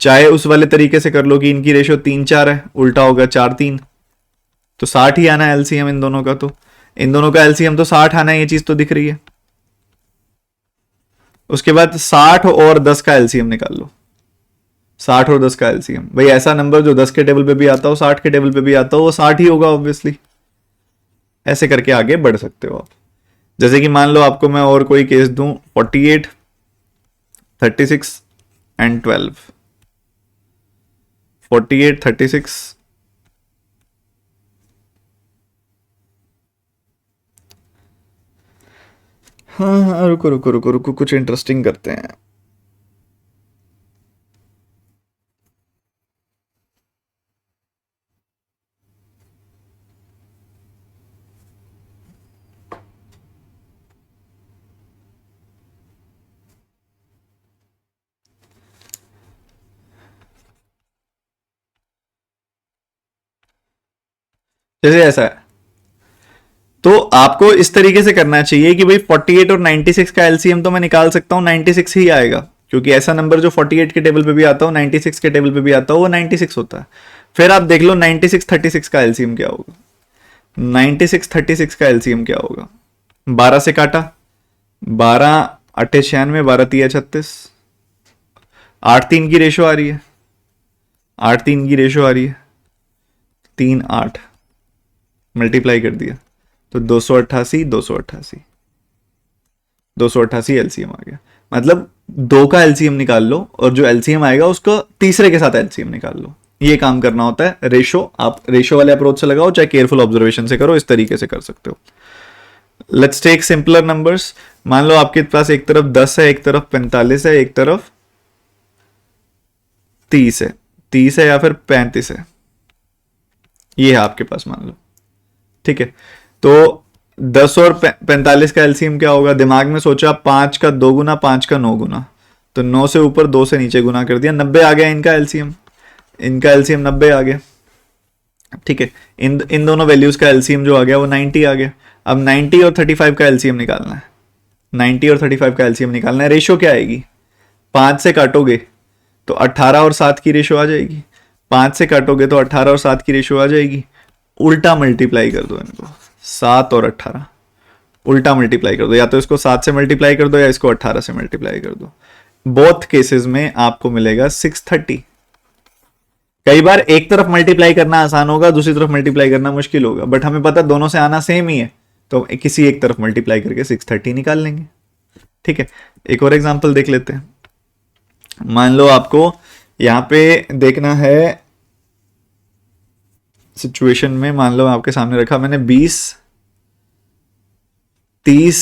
चाहे उस वाले तरीके से कर लो कि इनकी रेशियो 3 4 है, उल्टा होगा 4 3, तो 60 ही आना है एलसीएम इन दोनों का। तो इन दोनों का एलसीएम तो 60 आना है, ये चीज तो दिख रही है। उसके बाद 60 और 10 का एलसीएम निकाल लो, 60 और 10 का एलसीएम। भाई ऐसा नंबर जो 10 के टेबल पे भी आता हो, 60 के टेबल पे भी आता हो, वो 60 ही होगा ऑब्वियसली। ऐसे करके आगे बढ़ सकते हो आप। जैसे कि मान लो आपको मैं और कोई केस दूं, 48 36 एंड 12, 48 36 हाँ हाँ, रुको रुको रुको रुको, कुछ इंटरेस्टिंग करते हैं। जैसे ऐसा है, तो आपको इस तरीके से करना चाहिए कि भाई 48 और 96 का एलसीएम तो मैं निकाल सकता हूँ, 96 ही आएगा, क्योंकि ऐसा नंबर जो 48 के टेबल पे भी आता हो, 96 के टेबल पे भी आता हो, वो 96 होता है। फिर आप देख लो 96 36 का एलसीएम क्या होगा, 96 36 का एलसीएम क्या होगा। 12 से काटा, 12 8 96, 12 3 36, 8 3 की रेशो आ रही है, 8 3 की रेशो आ रही है, 3 8 मल्टीप्लाई कर दिया तो 288 288 288 एलसीएम आ गया। मतलब 2 का एलसीएम निकाल लो और जो एलसीएम आएगा उसको तीसरे के साथ एलसीएम निकाल लो। ये काम करना होता है। रेशो आप रेशो वाले अप्रोच से लगाओ चाहे केयरफुल ऑब्जर्वेशन से करो, इस तरीके से कर सकते हो। Let's take simpler numbers. मान लो आपके पास एक तरफ 10 है, एक तरफ 45 है, एक तरफ 30 है, 30 है या फिर 35 है, ये है आपके पास मान लो। ठीक है, तो 10 और 45 का एलसीएम क्या होगा, दिमाग में सोचा 5 का 2 गुना, 5 का 9 गुना, तो 9 से ऊपर 2 से नीचे गुना कर दिया, 90 आ गया इनका एलसीएम, इनका एलसीएम 90 आ गया। ठीक है, इन दोनों वैल्यूज का एलसीएम जो आ गया वो 90 आ गया। अब 90 और 35 का एलसीएम निकालना है, 90 और 35 का एलसीएम निकालना है। रेशो क्या आएगी, 5 से काटोगे तो 18 और 7 की रेशो आ जाएगी, 5 से काटोगे तो 18 और 7 की रेशो आ जाएगी। उल्टा मल्टीप्लाई कर दो इनको, 7 और 18 उल्टा मल्टीप्लाई कर दो, या तो इसको 7 से मल्टीप्लाई कर दो या इसको 18 से मल्टीप्लाई कर दो। बोथ केसेस में आपको मिलेगा 630। कई बार एक तरफ मल्टीप्लाई करना आसान होगा, दूसरी तरफ मल्टीप्लाई करना मुश्किल होगा, बट हमें पता दोनों से आना सेम ही है, तो किसी एक तरफ मल्टीप्लाई करके 630 निकाल लेंगे। ठीक है, एक और एग्जांपल देख लेते हैं। मान लो आपको यहां पे देखना है सिचुएशन में, मान लो आपके सामने रखा मैंने 20 30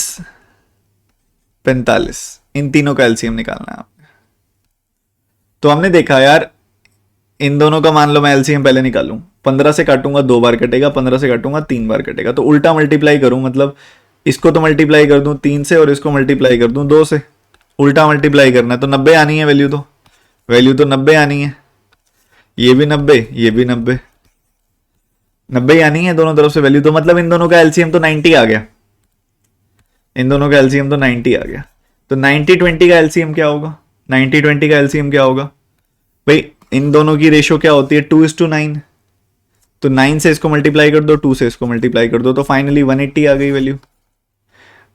45, इन तीनों का एलसीएम निकालना है आपने। तो हमने देखा यार इन दोनों का, मान लो मैं एलसीएम पहले निकालूं, 15 से काटूंगा 2 बार कटेगा, 15 से काटूंगा 3 बार कटेगा, तो उल्टा मल्टीप्लाई करूं, मतलब इसको तो मल्टीप्लाई कर दूं 3 से और इसको मल्टीप्लाई कर दूं 2 से, उल्टा मल्टीप्लाई करना है तो 90 आनी है वैल्यू, तो वैल्यू तो 90 आनी है। ये भी 90, ये भी 90, 90 आनी है दोनों तरफ से वैल्यू, तो मतलब इन दोनों का एलसीएम तो 90 आ गया, इन दोनों का एलसीएम तो 90 आ गया। तो 90-20 का एलसीएम क्या होगा, 90-20 का एलसीएम क्या होगा भाई, इन दोनों की रेशियो क्या होती है 2:9, तो 9 से इसको मल्टीप्लाई कर दो, 2 से इसको मल्टीप्लाई कर दो, तो फाइनली 180 आ गई वैल्यू।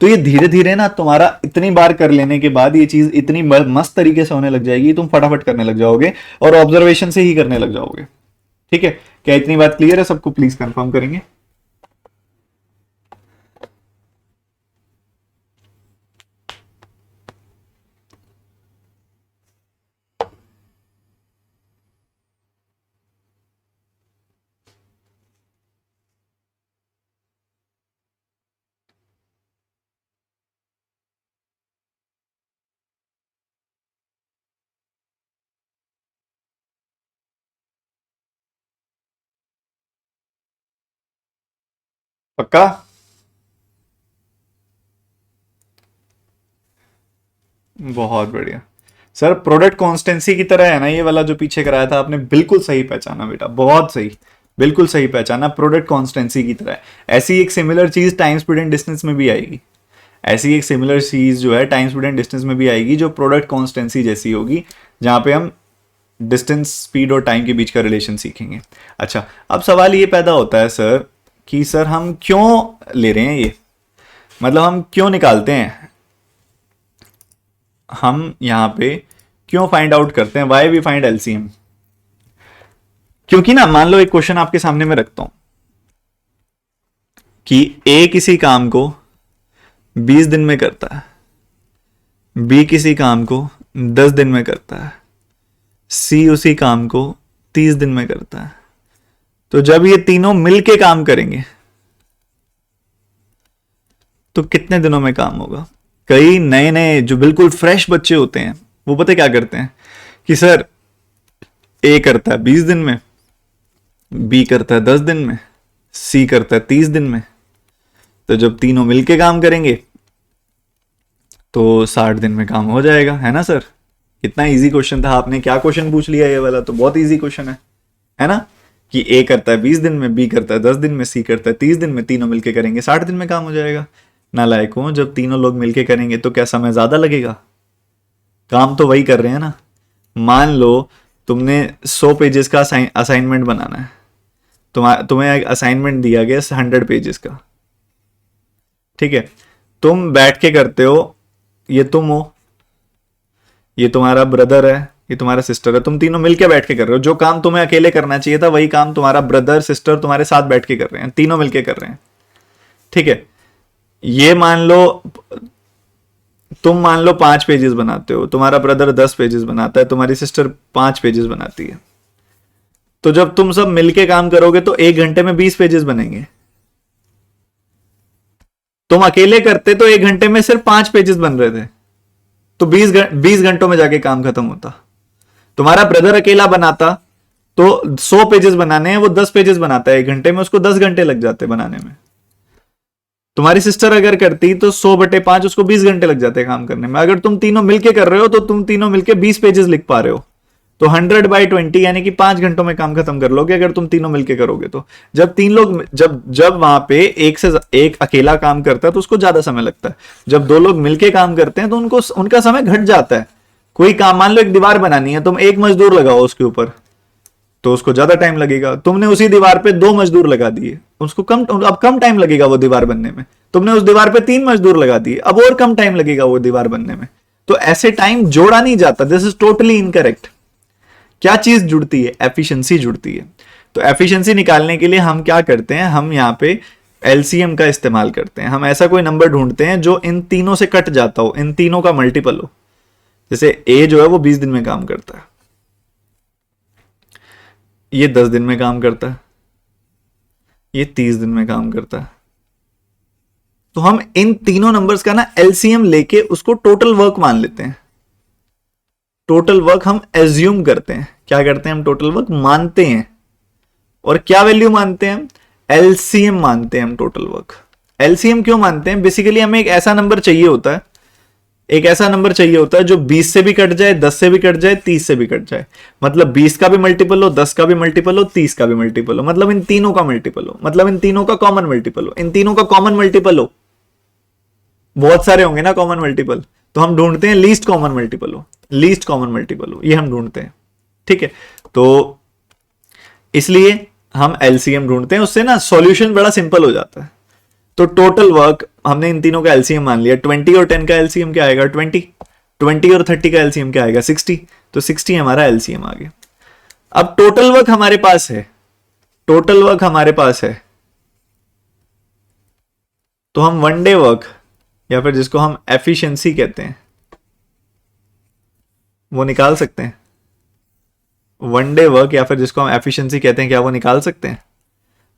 तो ये धीरे धीरे ना तुम्हारा इतनी बार कर लेने के बाद ये चीज इतनी मस्त तरीके से होने लग जाएगी, तुम फटाफट करने लग जाओगे और ऑब्जर्वेशन से ही करने लग जाओगे। ठीक है, क्या इतनी बात क्लियर है सबको? प्लीज कंफर्म करेंगे। पक्का? बहुत बढ़िया सर, प्रोडक्ट कॉन्स्टेंसी की तरह है ना ये वाला जो पीछे कराया था आपने, बिल्कुल सही पहचाना बेटा, बहुत सही, बिल्कुल सही पहचाना, प्रोडक्ट कॉन्स्टेंसी की तरह है। ऐसी एक सिमिलर चीज टाइम स्पीड एंड डिस्टेंस में भी आएगी, ऐसी एक सिमिलर चीज जो है टाइम स्पीड एंड डिस्टेंस में भी आएगी, जो प्रोडक्ट कॉन्स्टेंसी जैसी होगी, जहां पे हम डिस्टेंस, स्पीड और टाइम के बीच का रिलेशन सीखेंगे। अच्छा, अब सवाल ये पैदा होता है सर कि सर हम क्यों ले रहे हैं ये, मतलब हम क्यों निकालते हैं, हम यहां पे क्यों फाइंड आउट करते हैं, वाई वी फाइंड एलसीएम? क्योंकि ना मान लो एक क्वेश्चन आपके सामने में रखता हूं कि ए किसी काम को 20 दिन में करता है, बी किसी काम को 10 दिन में करता है, सी उसी काम को 30 दिन में करता है। तो जब ये तीनों मिलके काम करेंगे तो कितने दिनों में काम होगा? कई नए नए जो बिल्कुल फ्रेश बच्चे होते हैं वो पता क्या करते हैं कि सर ए करता है 20 दिन में, बी करता है 10 दिन में, सी करता है 30 दिन में, तो जब तीनों मिलके काम करेंगे तो 60 दिन में काम हो जाएगा, है ना सर? कितना इजी क्वेश्चन था, आपने क्या क्वेश्चन पूछ लिया, ये वाला तो बहुत इजी क्वेश्चन है ना? कि ए करता है 20 दिन में, बी करता है 10 दिन में, सी करता है 30 दिन में, तीनों मिलके करेंगे 60 दिन में काम हो जाएगा। नालायकों, जब तीनों लोग मिलके करेंगे तो क्या समय ज्यादा लगेगा? काम तो वही कर रहे हैं ना। मान लो तुमने 100 पेजेस का असाइनमेंट बनाना है, तुम्हें एक असाइनमेंट दिया गया 100 पेजेस का, ठीक है, तुम बैठ के करते हो, ये तुम हो, ये तुम्हारा ब्रदर है, ये तुम्हारा सिस्टर है, तुम तीनों मिलके बैठ के कर रहे हो। जो काम तुम्हें अकेले करना चाहिए था वही काम तुम्हारा ब्रदर सिस्टर तुम्हारे साथ बैठ के कर रहे हैं, तीनों मिलके कर रहे हैं, ठीक है। ये मान लो तुम मान लो 5 पेजेस बनाते हो, तुम्हारा ब्रदर 10 पेजेस बनाता है, तुम्हारी सिस्टर 5 पेजेस बनाती है। तो जब तुम सब मिलके काम करोगे तो 1 घंटे में 20 पेजेस बनेंगे। तुम अकेले करते तो 1 घंटे में सिर्फ 5 पेजेस बन रहे थे, तो 20 घंटों में जाके काम खत्म होता। तुम्हारा ब्रदर अकेला बनाता तो 100 पेजेस बनाने हैं, वो 10 पेजेस बनाता है 1 घंटे में, उसको 10 घंटे लग जाते बनाने में। तुम्हारी सिस्टर अगर करती तो 100/5, उसको 20 घंटे लग जाते काम करने में। अगर तुम तीनों मिलके कर रहे हो तो तुम तीनों मिलके 20 पेजेस लिख पा रहे हो, तो 100/20 यानी कि 5 घंटों में काम खत्म कर लोगे अगर तुम तीनों मिलके करोगे। तो जब तीन लोग जब वहां पे एक अकेला काम करता है तो उसको ज्यादा समय लगता है, जब 2 लोग मिलके काम करते हैं तो उनका समय घट जाता है। कोई काम, मान लो एक दीवार बनानी है, तुम 1 मजदूर लगाओ उसके ऊपर तो उसको ज्यादा टाइम लगेगा। तुमने उसी दीवार पे 2 मजदूर लगा दिए, उसको कम टाइम लगेगा वो दीवार बनने में। तुमने उस दीवार पे 3 मजदूर लगा दिए, अब और कम टाइम लगेगा वो दीवार बनने में। तो ऐसे टाइम जोड़ा नहीं जाता, दिस इज टोटली इनकरेक्ट। क्या चीज जुड़ती है? एफिशिएंसी जुड़ती है। तो एफिशिएंसी निकालने के लिए हम क्या करते हैं, हम यहाँ पे एलसीएम का इस्तेमाल करते हैं। हम ऐसा कोई नंबर ढूंढते हैं जो इन तीनों से कट जाता हो, इन तीनों का मल्टीपल हो। जैसे ए जो है वो 20 दिन में काम करता है, ये 10 दिन में काम करता है, ये 30 दिन में काम करता है। तो हम इन तीनों नंबर्स का ना एलसीएम लेके उसको टोटल वर्क मान लेते हैं। टोटल वर्क हम एज्यूम करते हैं। क्या करते हैं हम? टोटल वर्क मानते हैं। और क्या वैल्यू मानते हैं? एलसीएम मानते हैं हम टोटल वर्क। एलसीएम क्यों मानते हैं? बेसिकली हमें एक ऐसा नंबर चाहिए होता है एक ऐसा नंबर चाहिए होता है जो 20 से भी कट जाए, 10 से भी कट जाए, 30 से भी कट जाए। मतलब 20 का भी मल्टीपल हो, 10 का भी मल्टीपल हो, 30 का भी मल्टीपल हो, मतलब इन तीनों का मल्टीपल हो, मतलब इन तीनों का कॉमन मल्टीपल हो, इन तीनों का कॉमन मल्टीपल हो। बहुत सारे होंगे ना कॉमन मल्टीपल, तो हम ढूंढते हैं लीस्ट कॉमन मल्टीपल हो, लीस्ट कॉमन मल्टीपल हो, ये हम ढूंढते हैं। ठीक है, तो इसलिए हम एलसीएम ढूंढते हैं, उससे ना सॉल्यूशन बड़ा सिंपल हो जाता है। तो टोटल वर्क हमने इन तीनों का एलसीएम मान लिया, 20 और 10 का एलसीएम क्या आएगा, 20। 20 और 30 का एलसीएम क्या आएगा, 60। तो 60 हमारा एलसीएम आ गया। अब टोटल वर्क हमारे पास है, टोटल वर्क हमारे पास है, तो हम वन डे वर्क या फिर जिसको हम एफिशिएंसी कहते हैं वो निकाल सकते हैं। वन डे वर्क या फिर जिसको हम एफिशिएंसी कहते हैं, क्या वो निकाल सकते हैं?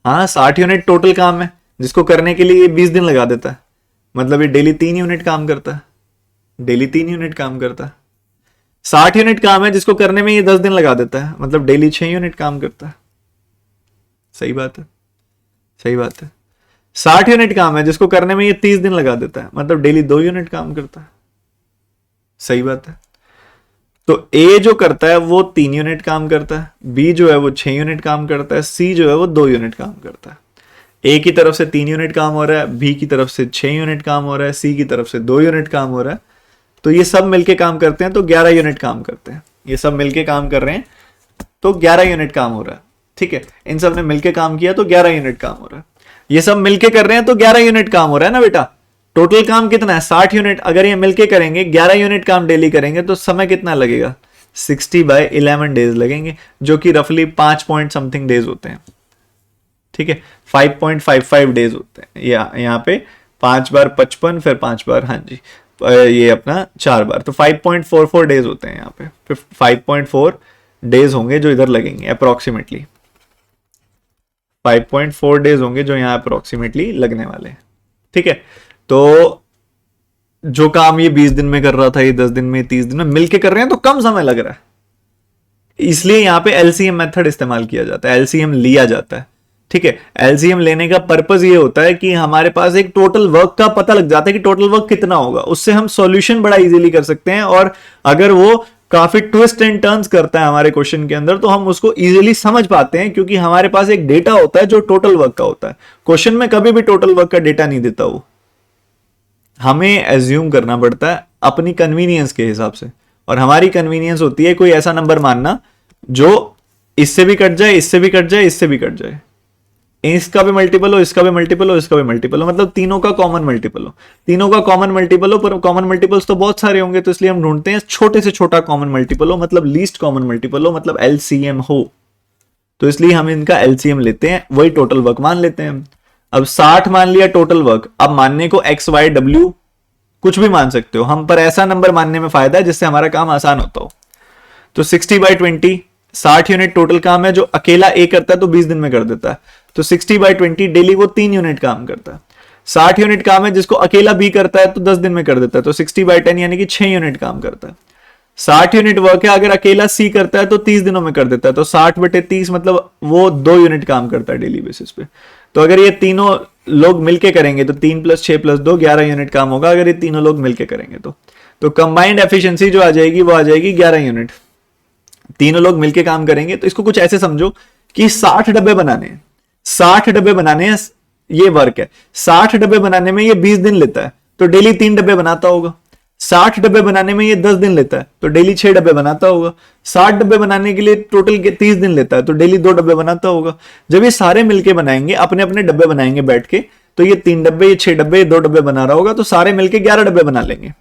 हाँ, 60 यूनिट टोटल काम है, जिसको करने के लिए ये 20 दिन लगा देता है। मतलब ये डेली 3 यूनिट काम करता है, डेली 3 यूनिट काम करता है। 60 यूनिट काम है जिसको करने में ये 10 दिन लगा देता है, मतलब डेली 6 यूनिट काम करता है। सही बात है, सही बात है। 60 यूनिट काम है जिसको करने में ये 30 दिन लगा देता है, मतलब डेली 2 यूनिट काम करता है। सही बात है। तो ए जो करता है वो 3 यूनिट काम करता है, बी जो है वो 6 यूनिट काम करता है, सी जो है वो 2 यूनिट काम करता है। ए की तरफ से 3 यूनिट काम हो रहा है, बी की तरफ से 6 यूनिट काम हो रहा है, सी की तरफ से 2 यूनिट काम हो रहा है। तो ये सब मिलके काम करते हैं तो 11 यूनिट काम करते हैं। ये सब मिलके काम कर रहे हैं तो 11 यूनिट काम हो रहा है। ठीक है, इन सब ने मिलके काम किया तो 11 यूनिट काम हो रहा है। ये सब मिलके कर रहे हैं तो 11 यूनिट काम हो रहा है ना बेटा। टोटल काम कितना है, 60 यूनिट। अगर ये मिलके करेंगे, 11 यूनिट काम डेली करेंगे, तो समय कितना लगेगा, 60/11 डेज लगेंगे, जो कि रफली 5 पॉइंट समथिंग डेज होते हैं। ठीक है, 5.55 डेज होते हैं। यहाँ पे 5 बार 55, फिर 5 बार, हाँ जी, ये अपना 4 बार, तो 5.44 डेज होते हैं यहाँ पे। फिर 5.4 डेज होंगे जो इधर लगेंगे अप्रोक्सीमेटली, 5.4 डेज होंगे जो यहाँ अप्रोक्सीमेटली लगने वाले हैं। ठीक है, तो जो काम ये 20 दिन में कर रहा था, ये 10 दिन में, 30 दिन में मिलके कर रहे हैं, तो कम समय लग रहा है। इसलिए यहां पे एलसीएम मेथड इस्तेमाल किया जाता है, एलसीएम लिया जाता है। ठीक है, एलसीएम लेने का पर्पज ये होता है कि हमारे पास एक टोटल वर्क का पता लग जाता है कि टोटल वर्क कितना होगा, उससे हम सॉल्यूशन बड़ा इजीली कर सकते हैं। और अगर वो काफी ट्विस्ट एंड टर्न्स करता है हमारे क्वेश्चन के अंदर, तो हम उसको इजीली समझ पाते हैं, क्योंकि हमारे पास एक डेटा होता है जो टोटल वर्क का होता है। क्वेश्चन में कभी भी टोटल वर्क का डेटा नहीं देता वो, हमें एज्यूम करना पड़ता है अपनी कन्वीनियंस के हिसाब से। और हमारी कन्वीनियंस होती है कोई ऐसा नंबर मानना जो इससे भी कट जाए, इससे भी कट जाए, इससे भी कट जाए, इसका भी मल्टीपल हो, इसका भी मल्टीपल हो, इसका भी मल्टीपल हो, मतलब तीनों का कॉमन मल्टीपल हो। तीनों का कॉमन मल्टीपल हो, पर कॉमन मल्टीपल्स तो बहुत सारे होंगे, तो इसलिए हम ढूंढते हैं छोटे से छोटा कॉमन मल्टीपल हो, मतलब लीस्ट कॉमन मल्टीपल हो, मतलब एलसीएम हो। तो इसलिए हम इनका एलसीएम लेते हैं, वही टोटल वर्क मान लेते हैं। अब 60 मान लिया टोटल वर्क, अब मानने को एक्स वाई डब्ल्यू कुछ भी मान सकते हो हम, पर ऐसा नंबर मानने में फायदा है जिससे हमारा काम आसान होता हो। तो 60/20, 60 यूनिट टोटल काम है जो अकेला ए करता है तो 20 दिन में कर देता है। तो 60/20 डेली वो 3 यूनिट काम करता है। 60 यूनिट काम है जिसको अकेला बी करता है तो 10 दिन में कर देता है, तो 60/10 यानी कि 6 यूनिट काम करता है। 60 यूनिट वर्क है, अगर अकेला सी करता है तो 30 दिनों में कर देता है, तो 60/30 मतलब वो 2 यूनिट काम करता है डेली बेसिस पे। तो अगर ये तीनों लोग मिलके करेंगे तो 3 + 6 + 2 11 यूनिट काम होगा, अगर ये तीनों लोग मिलके करेंगे तो कंबाइंड एफिशिएंसी जो आ जाएगी वो आ जाएगी 11 यूनिट। तीनों लोग मिलके काम करेंगे, तो इसको कुछ ऐसे समझो कि 60 डब्बे बनाने हैं, 60 डब्बे बनाने हैं, ये वर्क है। 60 डब्बे बनाने में ये 20 दिन लेता है, तो डेली 3 डब्बे बनाता होगा। 60 डब्बे बनाने में ये 10 दिन लेता है, तो डेली 6 डब्बे बनाता होगा। 60 डब्बे बनाने के लिए टोटल 30 दिन लेता है, तो डेली 2 डब्बे बनाता होगा। जब ये सारे मिलके बनाएंगे, अपने अपने डब्बे बनाएंगे बैठ के, तो ये 3 डब्बे, ये 6 डब्बे, ये 2 डब्बे बना रहा होगा, तो सारे मिलके 11 डब्बे बना लेंगे।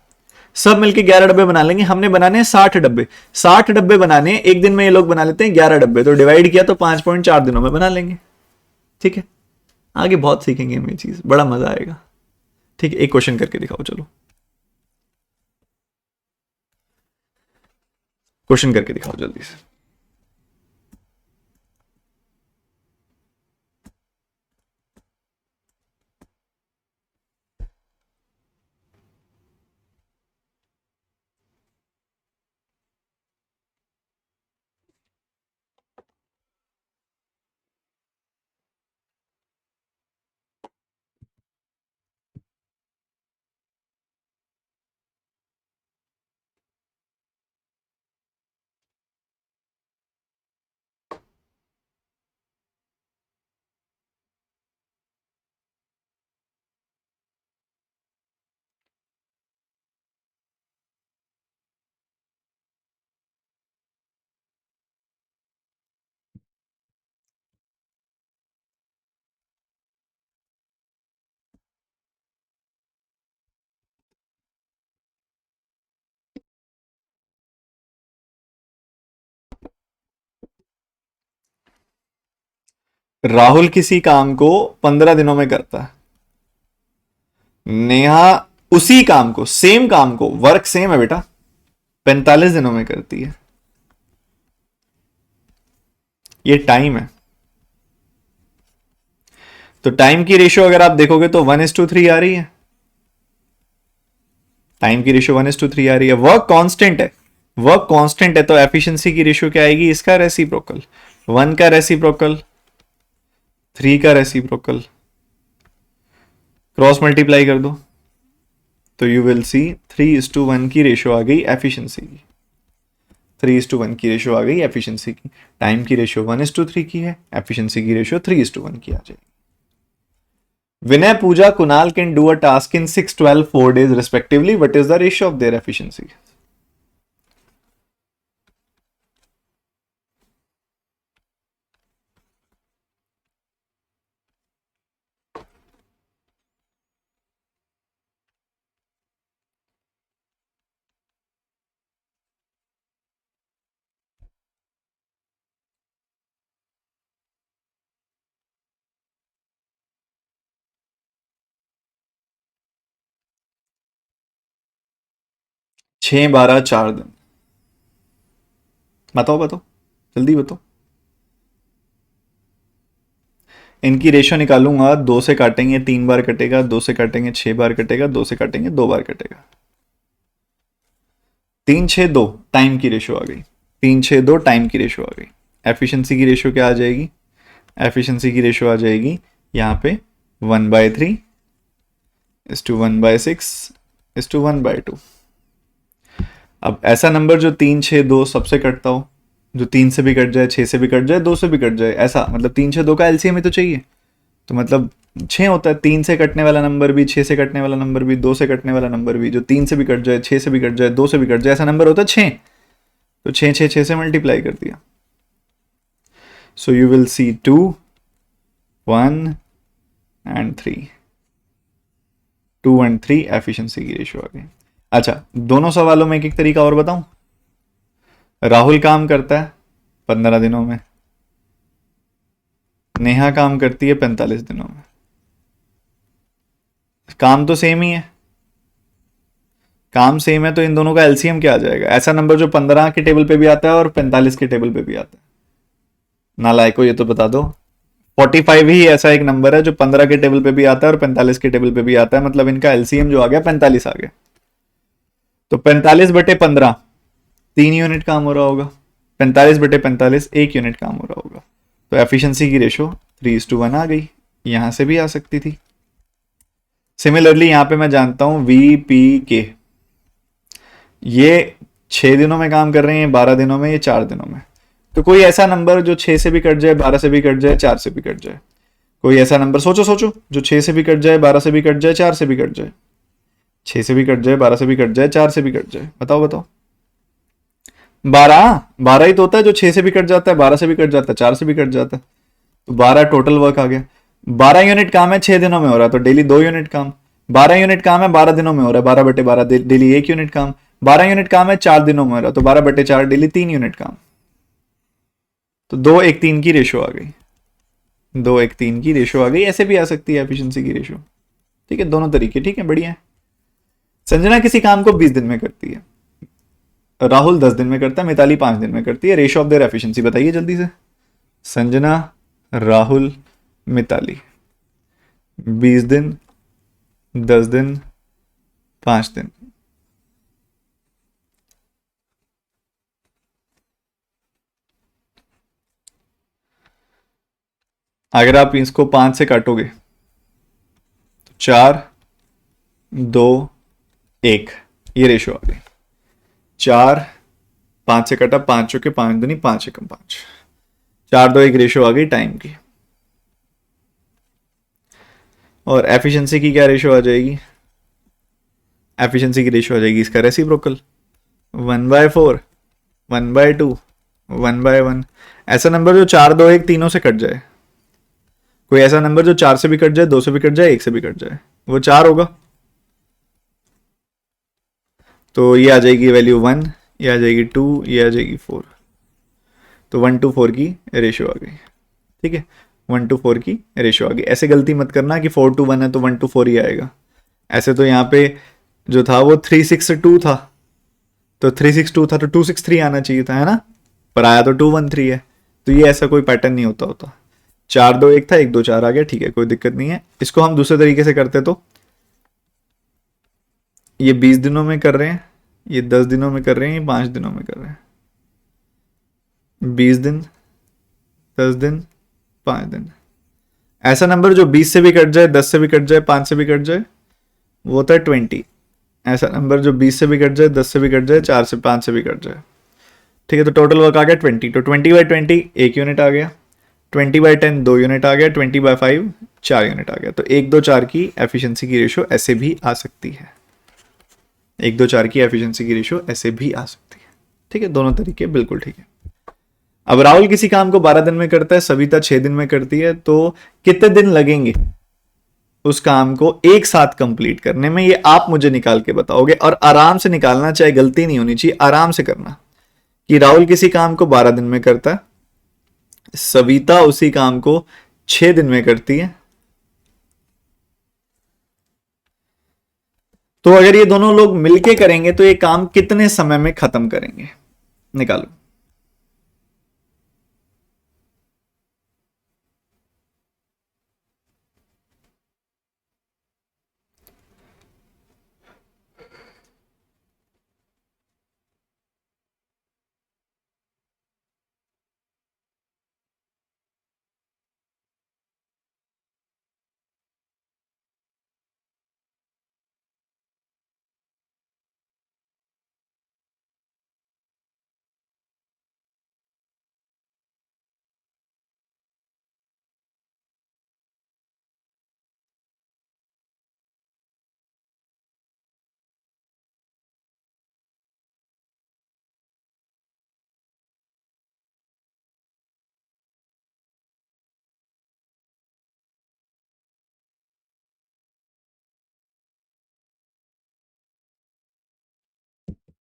सब मिलके 11 डब्बे बना लेंगे। हमने बनाने हैं 60 डब्बे, 60 डब्बे बनाने एक दिन में ये लोग बना लेते हैं 11 डब्बे, तो डिवाइड किया तो 5.4 दिनों में बना लेंगे। ठीक है, आगे बहुत सीखेंगे हम ये चीज, बड़ा मजा आएगा। ठीक है, एक क्वेश्चन करके दिखाओ, चलो क्वेश्चन करके दिखाओ जल्दी से। राहुल किसी काम को 15 दिनों में करता है, नेहा उसी काम को, सेम काम को, वर्क सेम है बेटा, 45 दिनों में करती है। ये टाइम है। तो टाइम की रेशियो अगर आप देखोगे तो 1:3 आ रही है। टाइम की रेशियो 1:3 आ रही है। वर्क कांस्टेंट है, वर्क कांस्टेंट है, तो एफिशिएंसी की रेशियो क्या आएगी? इसका रेसिप्रोकल, 1 का रेसिप्रोकल, 3 का रेसिप्रोकल, क्रॉस मल्टीप्लाई कर दो तो यू विल सी 3:1 की रेशियो आ गई एफिशिएंसी की। 3:1 की रेशियो आ गई एफिशिएंसी की। टाइम की रेशियो 1:3 की है, एफिशिएंसी की रेशियो 3:1 की आ जाएगी। Vinay, Puja, Kunal can do a task in 6, 12, 4 days respectively. What is the ratio of their efficiency? छह, 12, 4 दिन। बताओ बताओ, जल्दी बताओ। इनकी रेशियो निकालूंगा, 2 से काटेंगे 3 बार कटेगा, 2 से काटेंगे 6 बार कटेगा, 2 से काटेंगे 2 बार कटेगा। 3, 6, 2 टाइम की रेशियो आ गई। 3, 6, 2 टाइम की रेशियो आ गई। एफिशिएंसी की रेशियो क्या आ जाएगी? एफिशिएंसी की रेशियो आ जाएगी यहाँ पे 1/3 = 1/6 = 1/2। अब ऐसा नंबर जो 3, 6, 2 सबसे कटता हो, जो 3 से भी कट जाए, 6 से भी कट जाए, 2 से भी कट जाए, ऐसा मतलब 3, 6, 2 का एलसीएम ही तो चाहिए। तो मतलब 6 होता है, 3 से कटने वाला नंबर भी, 6 से कटने वाला नंबर भी, 2 से कटने वाला नंबर भी, जो 3 से भी कट जाए, 6 से भी कट जाए, 2 से भी कट जाए, ऐसा नंबर होता है 6। तो 6, 6, 6 से मल्टीप्लाई कर दिया। So you will see 2, 1 and 3। 2 and 3 efficiency की रेशियो आ गई। अच्छा, दोनों सवालों में एक एक तरीका और बताऊं। राहुल काम करता है 15 दिनों में, नेहा काम करती है 45 दिनों में। काम तो सेम ही है, काम सेम है, तो इन दोनों का एलसीएम क्या आ जाएगा? ऐसा नंबर जो 15 के टेबल पे भी आता है और 45 के टेबल पे भी आता है। नालायको, ये तो बता दो। 45 ही ऐसा एक नंबर है जो 15 के टेबल पे भी आता है और 45 के टेबल पे भी आता है, मतलब इनका एलसीएम जो आ गया 45 आ गया। तो 45/15 3 यूनिट काम हो रहा होगा, 45/45 1 यूनिट काम हो रहा होगा। तो एफिशिएंसी की रेशो 3:1 आ गई। यहां से भी आ सकती थी। सिमिलरली यहां पे मैं जानता हूं VPK, ये 6 दिनों में काम कर रहे हैं, 12 दिनों में, ये 4 दिनों में। तो कोई ऐसा नंबर जो 6 से भी कट जाए, 12 से भी कट जाए, 4 से भी कट जाए। कोई ऐसा नंबर सोचो सोचो जो 6 से भी कट जाए, 12 से भी कट जाए, 4 से भी कट जाए। 6 से भी कट जाए, 12 से भी कट जाए, 4 से भी कट जाए। बताओ बताओ। 12, 12 ही तो होता है जो 6 से भी कट जाता है, 12 से भी कट जाता है, 4 से भी कट जाता है। तो 12 टोटल वर्क आ गया। 12 यूनिट काम है, 6 दिनों में हो रहा है, तो डेली 2 यूनिट काम। 12 यूनिट काम है, 12 दिनों में हो रहा है, 12/12 डेली 1 यूनिट काम। 12 यूनिट काम है, 4 दिनों में हो रहा है, तो 12/4 डेली 3 यूनिट काम। तो 2:1:3 की रेशो आ गई। 2:1:3 की रेशो आ गई। ऐसे भी आ सकती है एफिशिएंसी की रेशो। ठीक है, दोनों तरीके ठीक है, बढ़िया है। संजना किसी काम को 20 दिन में करती है, राहुल 10 दिन में करता है, मिताली 5 दिन में करती है। रेशो ऑफ देयर एफिशिएंसी बताइए जल्दी से। संजना, राहुल, मिताली 20 दिन, 10 दिन, 5 दिन। अगर आप इसको 5 से काटोगे तो 4, 2, 1, ये रेशो आ गई। 4, 5 से कटा, 5 चौके 5 दूनी 5 एकम 5, 4, 2, 1 रेशो आ गई टाइम की। और एफिशिएंसी की क्या रेशो आ जाएगी? एफिशिएंसी की रेशो आ जाएगी इसका रेसिप्रोकल, 1/4, 1/2, 1/1। ऐसा नंबर जो 4, 2, 1 तीनों से कट जाए। कोई ऐसा नंबर जो 4 से भी कट जाए, 2 से भी कट जाए, 1 से भी कट जाए, वो 4 होगा। तो ये आ जाएगी वैल्यू 1, ये आ जाएगी 2, ये आ जाएगी 4। तो 1 to 4 की रेशियो आ गई। ठीक है, 1:4 की रेशियो आ गई। ऐसे गलती मत करना कि 4:1 है तो 1:4 ही आएगा। ऐसे तो यहाँ पे जो था वो 3:6:2 था, तो 3:6:2 था तो 2:6:3 आना चाहिए था, है ना, पर आया तो 2:1:3 है। तो ये ऐसा कोई पैटर्न नहीं होता होता। 4:2:1 था, 1:2:4 आ गया, ठीक है, कोई दिक्कत नहीं है। इसको हम दूसरे तरीके से करते तो ये 20 दिनों में कर रहे हैं, ये 10 दिनों में कर रहे हैं, ये 5 दिनों में कर रहे हैं। 20 दिन, 10 दिन, 5 दिन। ऐसा नंबर जो 20 से भी कट जाए, 10 से भी कट जाए, 5 से भी कट जाए, वो होता है 20। ऐसा नंबर जो 20 से भी कट जाए, 10 से भी कट जाए, 4 से 5 से भी कट जाए, ठीक है। तो टोटल वर्क आ गया 20, तो 20/20 1 यूनिट आ गया, 20/10 2 यूनिट आ गया, 20/5 4 यूनिट आ गया। तो 1:2:4 की एफिशिएंसी की रेशियो ऐसे भी आ सकती है, 1:2:4 की एफिशिएंसी की रेशियो ऐसे भी आ सकती है, ठीक है। दोनों तरीके बिल्कुल ठीक है। अब राहुल किसी काम को 12 दिन में करता है, सविता 6 दिन में करती है, तो कितने दिन लगेंगे उस काम को एक साथ कंप्लीट करने में, ये आप मुझे निकाल के बताओगे। और आराम से निकालना, चाहे गलती नहीं होनी चाहिए, आराम से करना कि राहुल किसी काम को 12 दिन में करता है, सविता उसी काम को 6 दिन में करती है, तो अगर ये दोनों लोग मिलके करेंगे तो ये काम कितने समय में खत्म करेंगे, निकालो।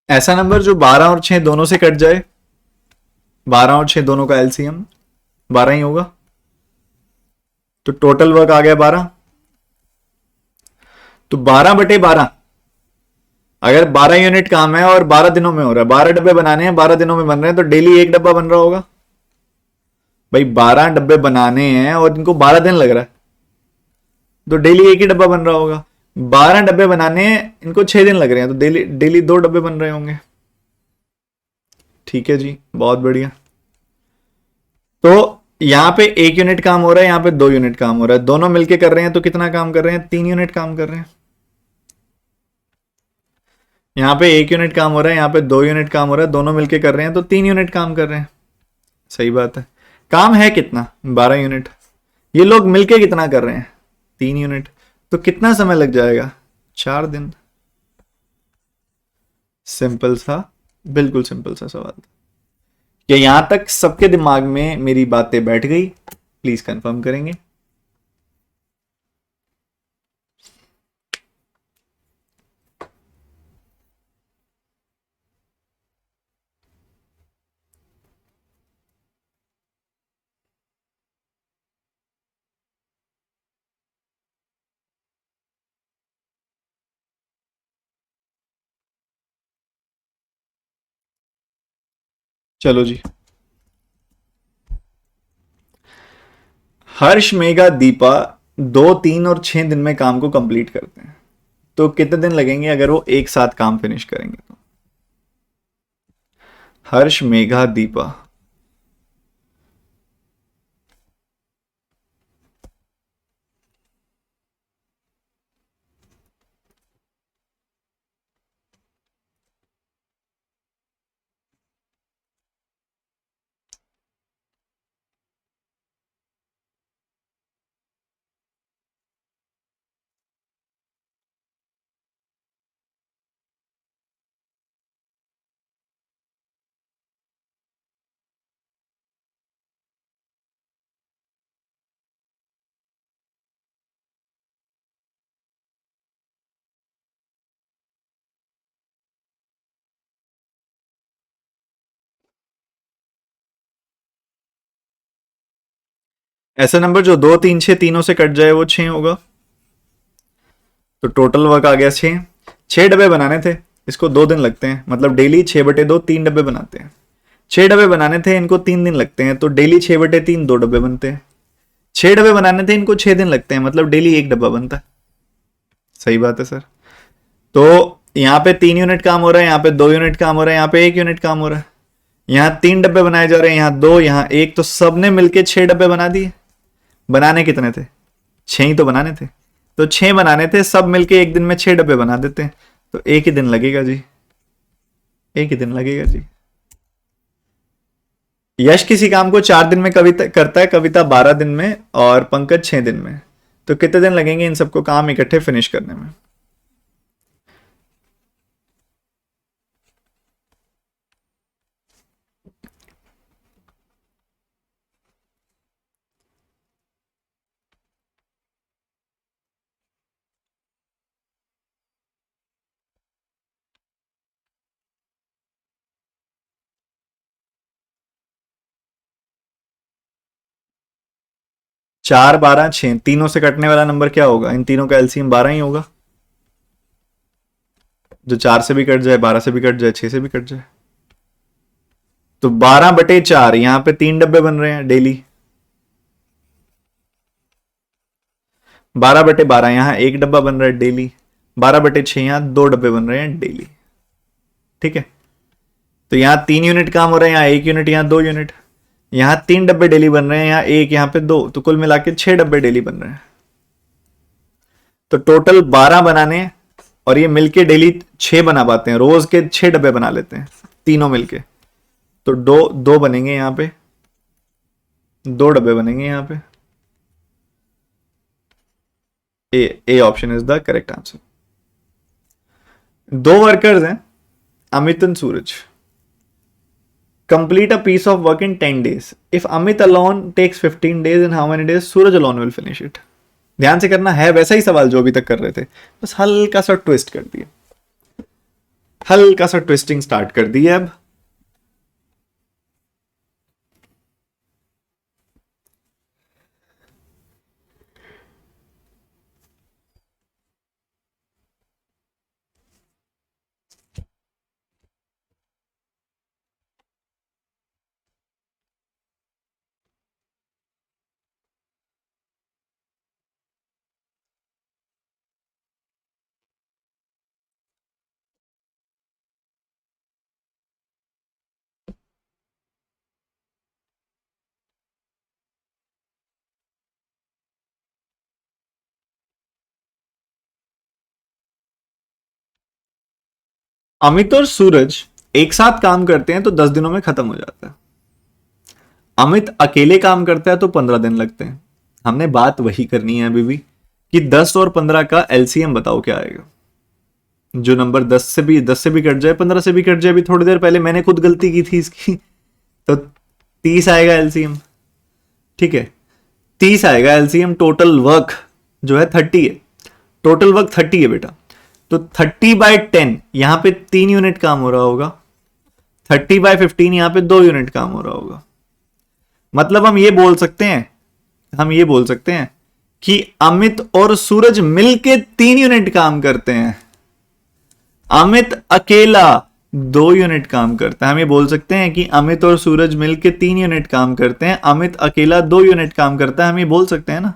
ऐसा नंबर जो 12 और 6 दोनों से कट जाए, 12 और 6 दोनों का एलसीएम 12 ही होगा, तो टोटल वर्क आ गया 12। तो 12/12, अगर 12 यूनिट काम है और 12 दिनों में हो रहा है, 12 डब्बे बनाने हैं, 12 दिनों में बन रहे हैं, तो डेली एक डब्बा बन रहा होगा। भाई 12 डब्बे बनाने हैं और इनको 12 दिन लग रहा है, तो डेली एक ही डब्बा बन रहा होगा। 12 डब्बे बनाने हैं, इनको 6 दिन लग रहे हैं, तो डेली डेली 2 डब्बे बन रहे होंगे। ठीक है जी, बहुत बढ़िया। तो यहां पे 1 यूनिट काम हो रहा है, यहां पे 2 यूनिट काम हो रहा है, दोनों मिलके कर रहे हैं, तो कितना काम कर रहे हैं, 3 यूनिट काम कर रहे हैं। यहाँ पे 1 यूनिट काम हो रहा है, यहाँ पे 2 यूनिट काम हो रहा है, दोनों मिलके कर रहे हैं, तो 3 यूनिट काम कर रहे हैं। सही बात है। काम है कितना, 12 यूनिट। ये लोग मिलके कितना कर रहे हैं, 3 यूनिट। तो कितना समय लग जाएगा, 4 दिन। सिंपल सा, बिल्कुल सिंपल सा सवाल। क्या यहां तक सबके दिमाग में मेरी बातें बैठ गई, प्लीज कंफर्म करेंगे। चलो जी, हर्ष, मेघा, दीपा 2, 3 और 6 दिन में काम को कंप्लीट करते हैं, तो कितने दिन लगेंगे अगर वो एक साथ काम फिनिश करेंगे तो। हर्ष, मेघा, दीपा। ऐसा नंबर जो 2 3 6 तीनों से कट जाए वो 6 होगा। तो टोटल वर्क आ गया 6। 6 डब्बे बनाने थे, इसको 2 दिन लगते हैं, मतलब डेली 6/2 3 डब्बे बनाते हैं। 6 डब्बे बनाने थे, इनको 3 दिन लगते हैं, तो डेली 6/3 2 डब्बे बनते हैं। 6 डब्बे बनाने थे, इनको 6 दिन लगते हैं, मतलब डेली 1 डब्बा बनता है। सही बात है सर। तो यहाँ पे 3 यूनिट काम हो रहा है, यहाँ पे 2 यूनिट काम हो रहा है, यहाँ पे 1 यूनिट काम हो रहा है। यहाँ 3 डब्बे बनाए जा रहे हैं, यहाँ 2, यहाँ 1, तो सबने मिलके 6 डब्बे बना दिए। बनाने कितने थे? 6 ही तो बनाने थे। तो 6 बनाने थे, सब मिलके एक दिन में 6 डब्बे बना देते हैं, तो एक ही दिन लगेगा जी, एक ही दिन लगेगा जी। यश किसी काम को 4 दिन में कविता करता है, कविता 12 दिन में और पंकज 6 दिन में। तो कितने दिन लगेंगे इन सबको काम इकट्ठे फिनिश करने में? चार, 12, 6, तीनों से कटने वाला नंबर क्या होगा? इन तीनों का एलसीएम 12 ही होगा, जो 4 से भी कट जाए, 12 से भी कट जाए, 6 से भी कट जाए। तो 12/4, यहां पे 3 डब्बे बन रहे हैं डेली। 12/12 यहां 1 डब्बा बन रहा है डेली। 12/6 यहां 2 डब्बे बन रहे हैं डेली। ठीक है, तो यहां 3 यूनिट काम हो रहे हैं, यहां 1 यूनिट, यहां 2 यूनिट। यहां 3 डब्बे डेली बन रहे हैं, यहां 1, यहां पे 2, तो कुल मिला के 6 डब्बे डेली बन रहे हैं। तो टोटल 12 बनाने, और ये मिलके डेली 6 बना पाते हैं, रोज के 6 डब्बे बना लेते हैं तीनों मिलके। तो दो दो बनेंगे यहां पे, 2 डब्बे बनेंगे यहां पे। A option is the correct answer. 2 workers हैं, Amit and Suraj. Complete a piece of work in 10 days. If Amit alone takes 15 days, in how many days Suraj alone will finish it? ध्यान से करना है, वैसा ही सवाल जो अभी तक कर रहे थे, बस हल्का सा ट्विस्ट कर दिया, हल्का सा ट्विस्टिंग स्टार्ट कर दी है अब। अमित और सूरज एक साथ काम करते हैं तो 10 दिनों में खत्म हो जाता है। अमित अकेले काम करता है तो 15 दिन लगते हैं। हमने बात वही करनी है अभी भी, कि 10 और 15 का एलसीएम बताओ क्या आएगा। जो नंबर 10 से भी कट जाए, 15 से भी कट जाए, अभी थोड़ी देर पहले मैंने खुद गलती की थी इसकी, तो 30 आएगा एलसीएम। ठीक है, 30 आएगा एलसीएम। टोटल वर्क जो है 30 है, टोटल वर्क 30 है बेटा। तो 30/10 यहां पे 3 यूनिट काम हो रहा होगा, 30/15 यहां पे 2 यूनिट काम हो रहा होगा। मतलब हम ये बोल सकते हैं, कि अमित और सूरज मिलके 3 यूनिट काम करते हैं, अमित अकेला 2 यूनिट काम करता है। हम ये बोल सकते हैं कि अमित और सूरज मिलके 3 यूनिट काम करते हैं, अमित अकेला 2 यूनिट काम करता है। हम ये बोल सकते हैं ना।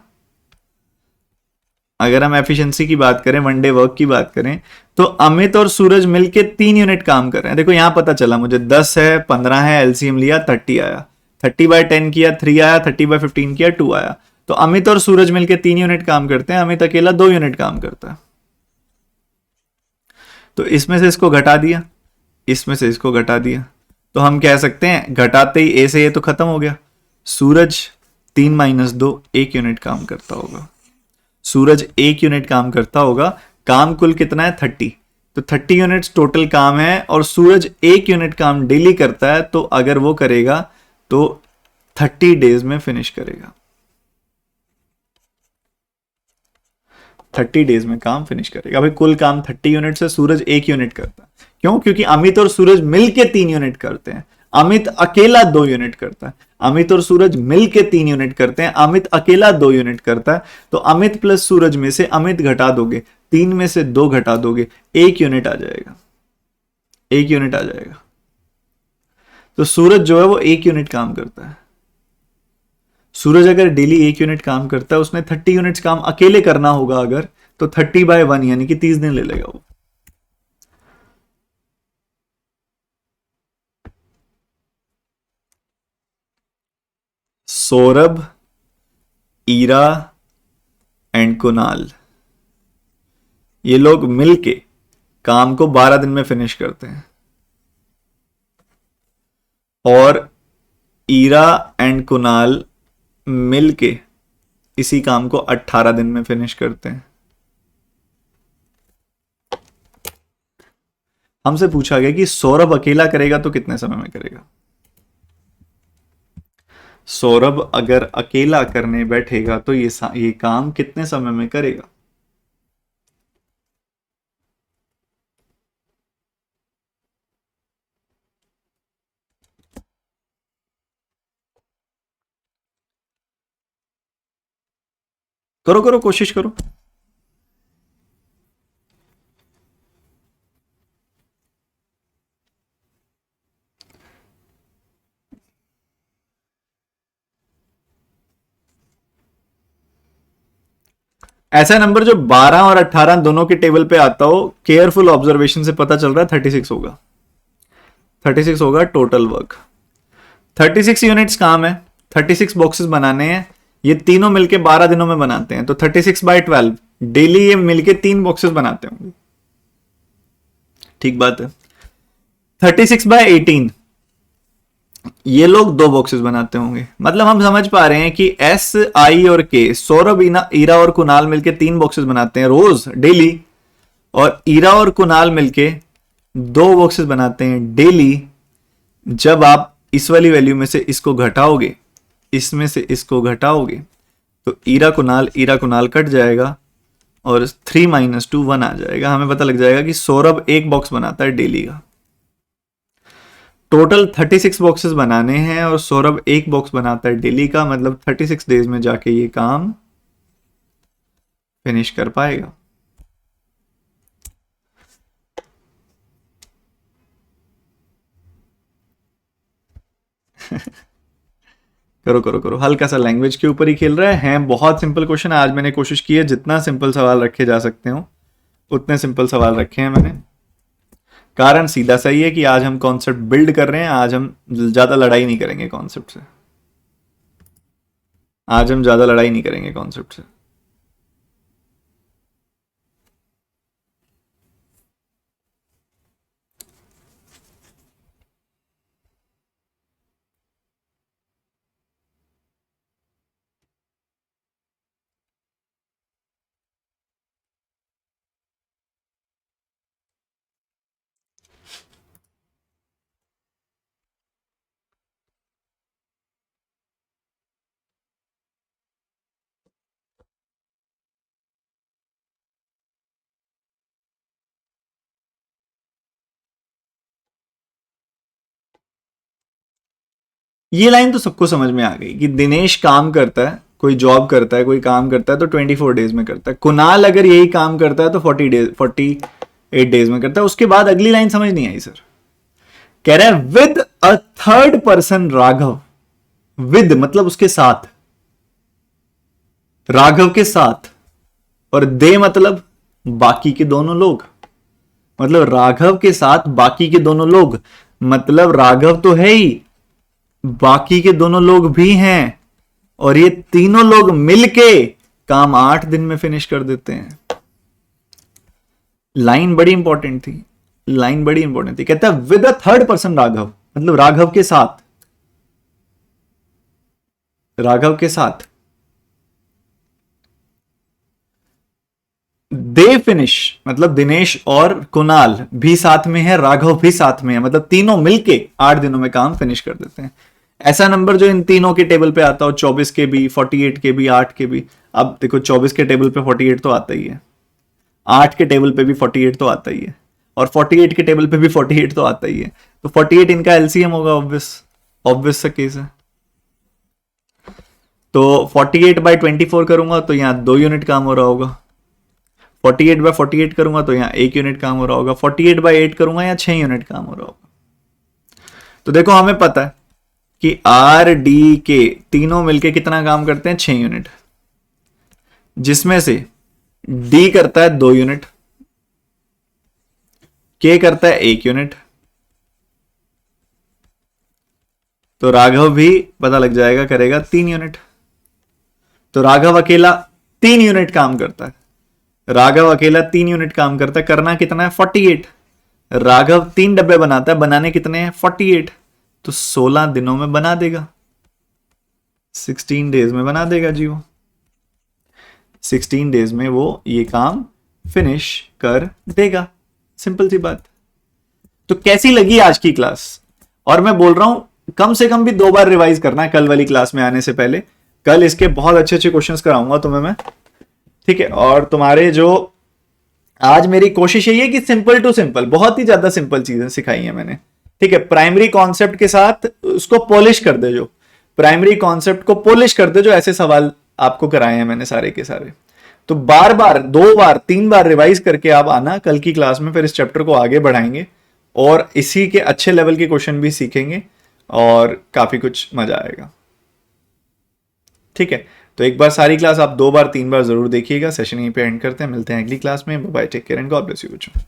अगर हम एफिशिएंसी की बात करें, वन डे वर्क की बात करें, तो अमित और सूरज मिलके 3 यूनिट काम कर रहे हैं। देखो यहां पता चला मुझे, 10 है, 15 है, एलसीएम लिया 30 आया, 30/10 किया 3 आया, 30/15 किया 2 आया। तो अमित और सूरज मिलके 3 यूनिट काम करते हैं, अमित अकेला 2 यूनिट काम करता है। तो इसमें से इसको घटा दिया, इसमें से इसको घटा दिया, तो हम कह सकते हैं घटाते ही ए से ये तो खत्म हो गया। सूरज 3 - 2 1 यूनिट काम करता होगा, सूरज 1 यूनिट काम करता होगा। काम कुल कितना है? 30। तो 30 यूनिट्स टोटल काम है, और सूरज 1 यूनिट काम डेली करता है, तो अगर वो करेगा तो 30 डेज में फिनिश करेगा, 30 डेज में काम फिनिश करेगा। भाई कुल काम 30 यूनिट से सूरज 1 यूनिट करता है। क्यों? क्योंकि अमित और सूरज मिलके 3 यूनिट करते हैं, अमित अकेला 2 यूनिट करता है। अमित और सूरज मिल के 3 यूनिट करते हैं, अमित अकेला 2 यूनिट करता है, तो अमित प्लस सूरज में से अमित घटा दोगे, 3 में से 2 घटा दोगे, 1 यूनिट आ जाएगा, 1 यूनिट आ जाएगा। तो सूरज जो है वो 1 यूनिट काम करता है। सूरज अगर डेली 1 यूनिट काम करता है, उसने 30 यूनिट्स काम अकेले करना होगा अगर, तो 30/1 यानी कि 30 दिन ले लेगा वो। सौरभ, ईरा एंड कुणाल, ये लोग मिलके काम को 12 दिन में फिनिश करते हैं, और ईरा एंड कुणाल मिलके इसी काम को 18 दिन में फिनिश करते हैं। हमसे पूछा गया कि सौरभ अकेला करेगा तो कितने समय में करेगा। सौरभ अगर अकेला करने बैठेगा तो ये काम कितने समय में करेगा। करो करो, कोशिश करो। ऐसा नंबर जो 12 और 18 दोनों के टेबल पे आता हो, केयरफुल ऑब्जर्वेशन से पता चल रहा है 36 होगा। 36 होगा टोटल वर्क। 36 यूनिट्स काम है, 36 बॉक्सेस बनाने हैं, ये तीनों मिलके 12 दिनों में बनाते हैं, तो 36/12 डेली ये मिलके 3 बॉक्सेस बनाते होंगे। ठीक बात है। 36/18 ये लोग 2 बॉक्सेस बनाते होंगे। मतलब हम समझ पा रहे हैं कि एस, आई और के, सौरभ, ईरा और कुणाल मिलके 3 बॉक्सेस बनाते हैं रोज डेली, और ईरा और कुणाल मिलके 2 बॉक्सेस बनाते हैं डेली। जब आप इस वाली वैल्यू में से इसको घटाओगे, इसमें से इसको घटाओगे, तो ईरा कुणाल कट जाएगा और 3 - 2 1 आ जाएगा। हमें पता लग जाएगा कि सौरभ 1 बॉक्स बनाता है डेली का। टोटल 36 बॉक्सेस बनाने हैं और सौरभ 1 बॉक्स बनाता है डेली का, मतलब 36 डेज में जाके ये काम फिनिश कर पाएगा। करो करो करो, हल्का सा लैंग्वेज के ऊपर ही खेल रहा है। बहुत सिंपल क्वेश्चन। आज मैंने कोशिश की है जितना सिंपल सवाल रखे जा सकते हो उतने सिंपल सवाल रखे हैं मैंने। कारण सीधा सही है कि आज हम कॉन्सेप्ट बिल्ड कर रहे हैं, आज हम ज्यादा लड़ाई नहीं करेंगे कॉन्सेप्ट से, आज हम ज्यादा लड़ाई नहीं करेंगे कॉन्सेप्ट से। ये लाइन तो सबको समझ में आ गई कि दिनेश काम करता है, कोई जॉब करता है, कोई काम करता है तो 24 डेज में करता है। कुणाल अगर यही काम करता है तो 48 डेज में करता है। उसके बाद अगली लाइन समझ नहीं आई सर। कह रहा है with a third person Raghav, with मतलब उसके साथ, राघव के साथ, और दे मतलब बाकी के दोनों लोग, मतलब राघव के साथ बाकी के दोनों लोग, मतलब राघव तो है ही, बाकी के दोनों लोग भी हैं, और ये तीनों लोग मिलके काम 8 दिन में फिनिश कर देते हैं। लाइन बड़ी इंपॉर्टेंट थी, लाइन बड़ी इंपॉर्टेंट थी। कहता है with a third person Raghav, मतलब राघव के साथ, राघव के साथ दे फिनिश, मतलब दिनेश और कुणाल भी साथ में है, राघव भी साथ में है, मतलब तीनों मिलके 8 दिनों में काम फिनिश कर देते हैं। ऐसा नंबर जो इन तीनों के टेबल पे आता हो, 24 के भी, 48 के भी, 8 के भी। अब देखो 24 के टेबल पे 48 तो आता ही है, 8 के टेबल पे भी 48 तो आता ही है, और 48 के टेबल पे भी 48 तो आता ही है। तो 48 इनका एलसीएम होगा, ऑब्वियस ऑब्वियस सा केस है। तो 48/24 करूंगा तो यहाँ 2 यूनिट काम हो रहा होगा, 48/48 करूंगा तो यहाँ 1 यूनिट काम हो रहा होगा, 48/8 करूंगा यहाँ 6 यूनिट काम हो रहा होगा। तो देखो हमें पता है कि आर डी के तीनों मिलके कितना काम करते हैं, 6 यूनिट, जिसमें से डी करता है 2 यूनिट, के करता है 1 यूनिट, तो राघव भी पता लग जाएगा करेगा 3 यूनिट। तो राघव अकेला 3 यूनिट काम करता है, राघव अकेला 3 यूनिट काम करता है, करना कितना है 48। राघव 3 डब्बे बनाता है, बनाने कितने हैं 48, तो 16 दिनों में बना देगा, 16 डेज में बना देगा जी वो, 16 डेज में वो ये काम फिनिश कर देगा। सिंपल सी बात। तो कैसी लगी आज की क्लास? और मैं बोल रहा हूं कम से कम भी 2 बार रिवाइज करना है कल वाली क्लास में आने से पहले। कल इसके बहुत अच्छे अच्छे क्वेश्चंस कराऊंगा तुम्हें मैं, ठीक है। और तुम्हारे जो आज मेरी कोशिश यही है कि सिंपल टू सिंपल, बहुत ही ज्यादा सिंपल चीजें सिखाई हैं मैंने, ठीक है। प्राइमरी कॉन्सेप्ट के साथ उसको पॉलिश कर दे, जो प्राइमरी कॉन्सेप्ट को पॉलिश कर दे, जो ऐसे सवाल आपको कराए हैं मैंने सारे के सारे। तो बार बार 2 बार 3 बार रिवाइज करके आप आना कल की क्लास में, फिर इस चैप्टर को आगे बढ़ाएंगे और इसी के अच्छे लेवल के क्वेश्चन भी सीखेंगे और काफी कुछ मजा आएगा, ठीक है। तो एक बार सारी क्लास आप 2 बार 3 बार जरूर देखिएगा। सेशन यहीं पे एंड करते हैं, मिलते हैं अगली क्लास में। Bye, take care and God bless you बच्चों।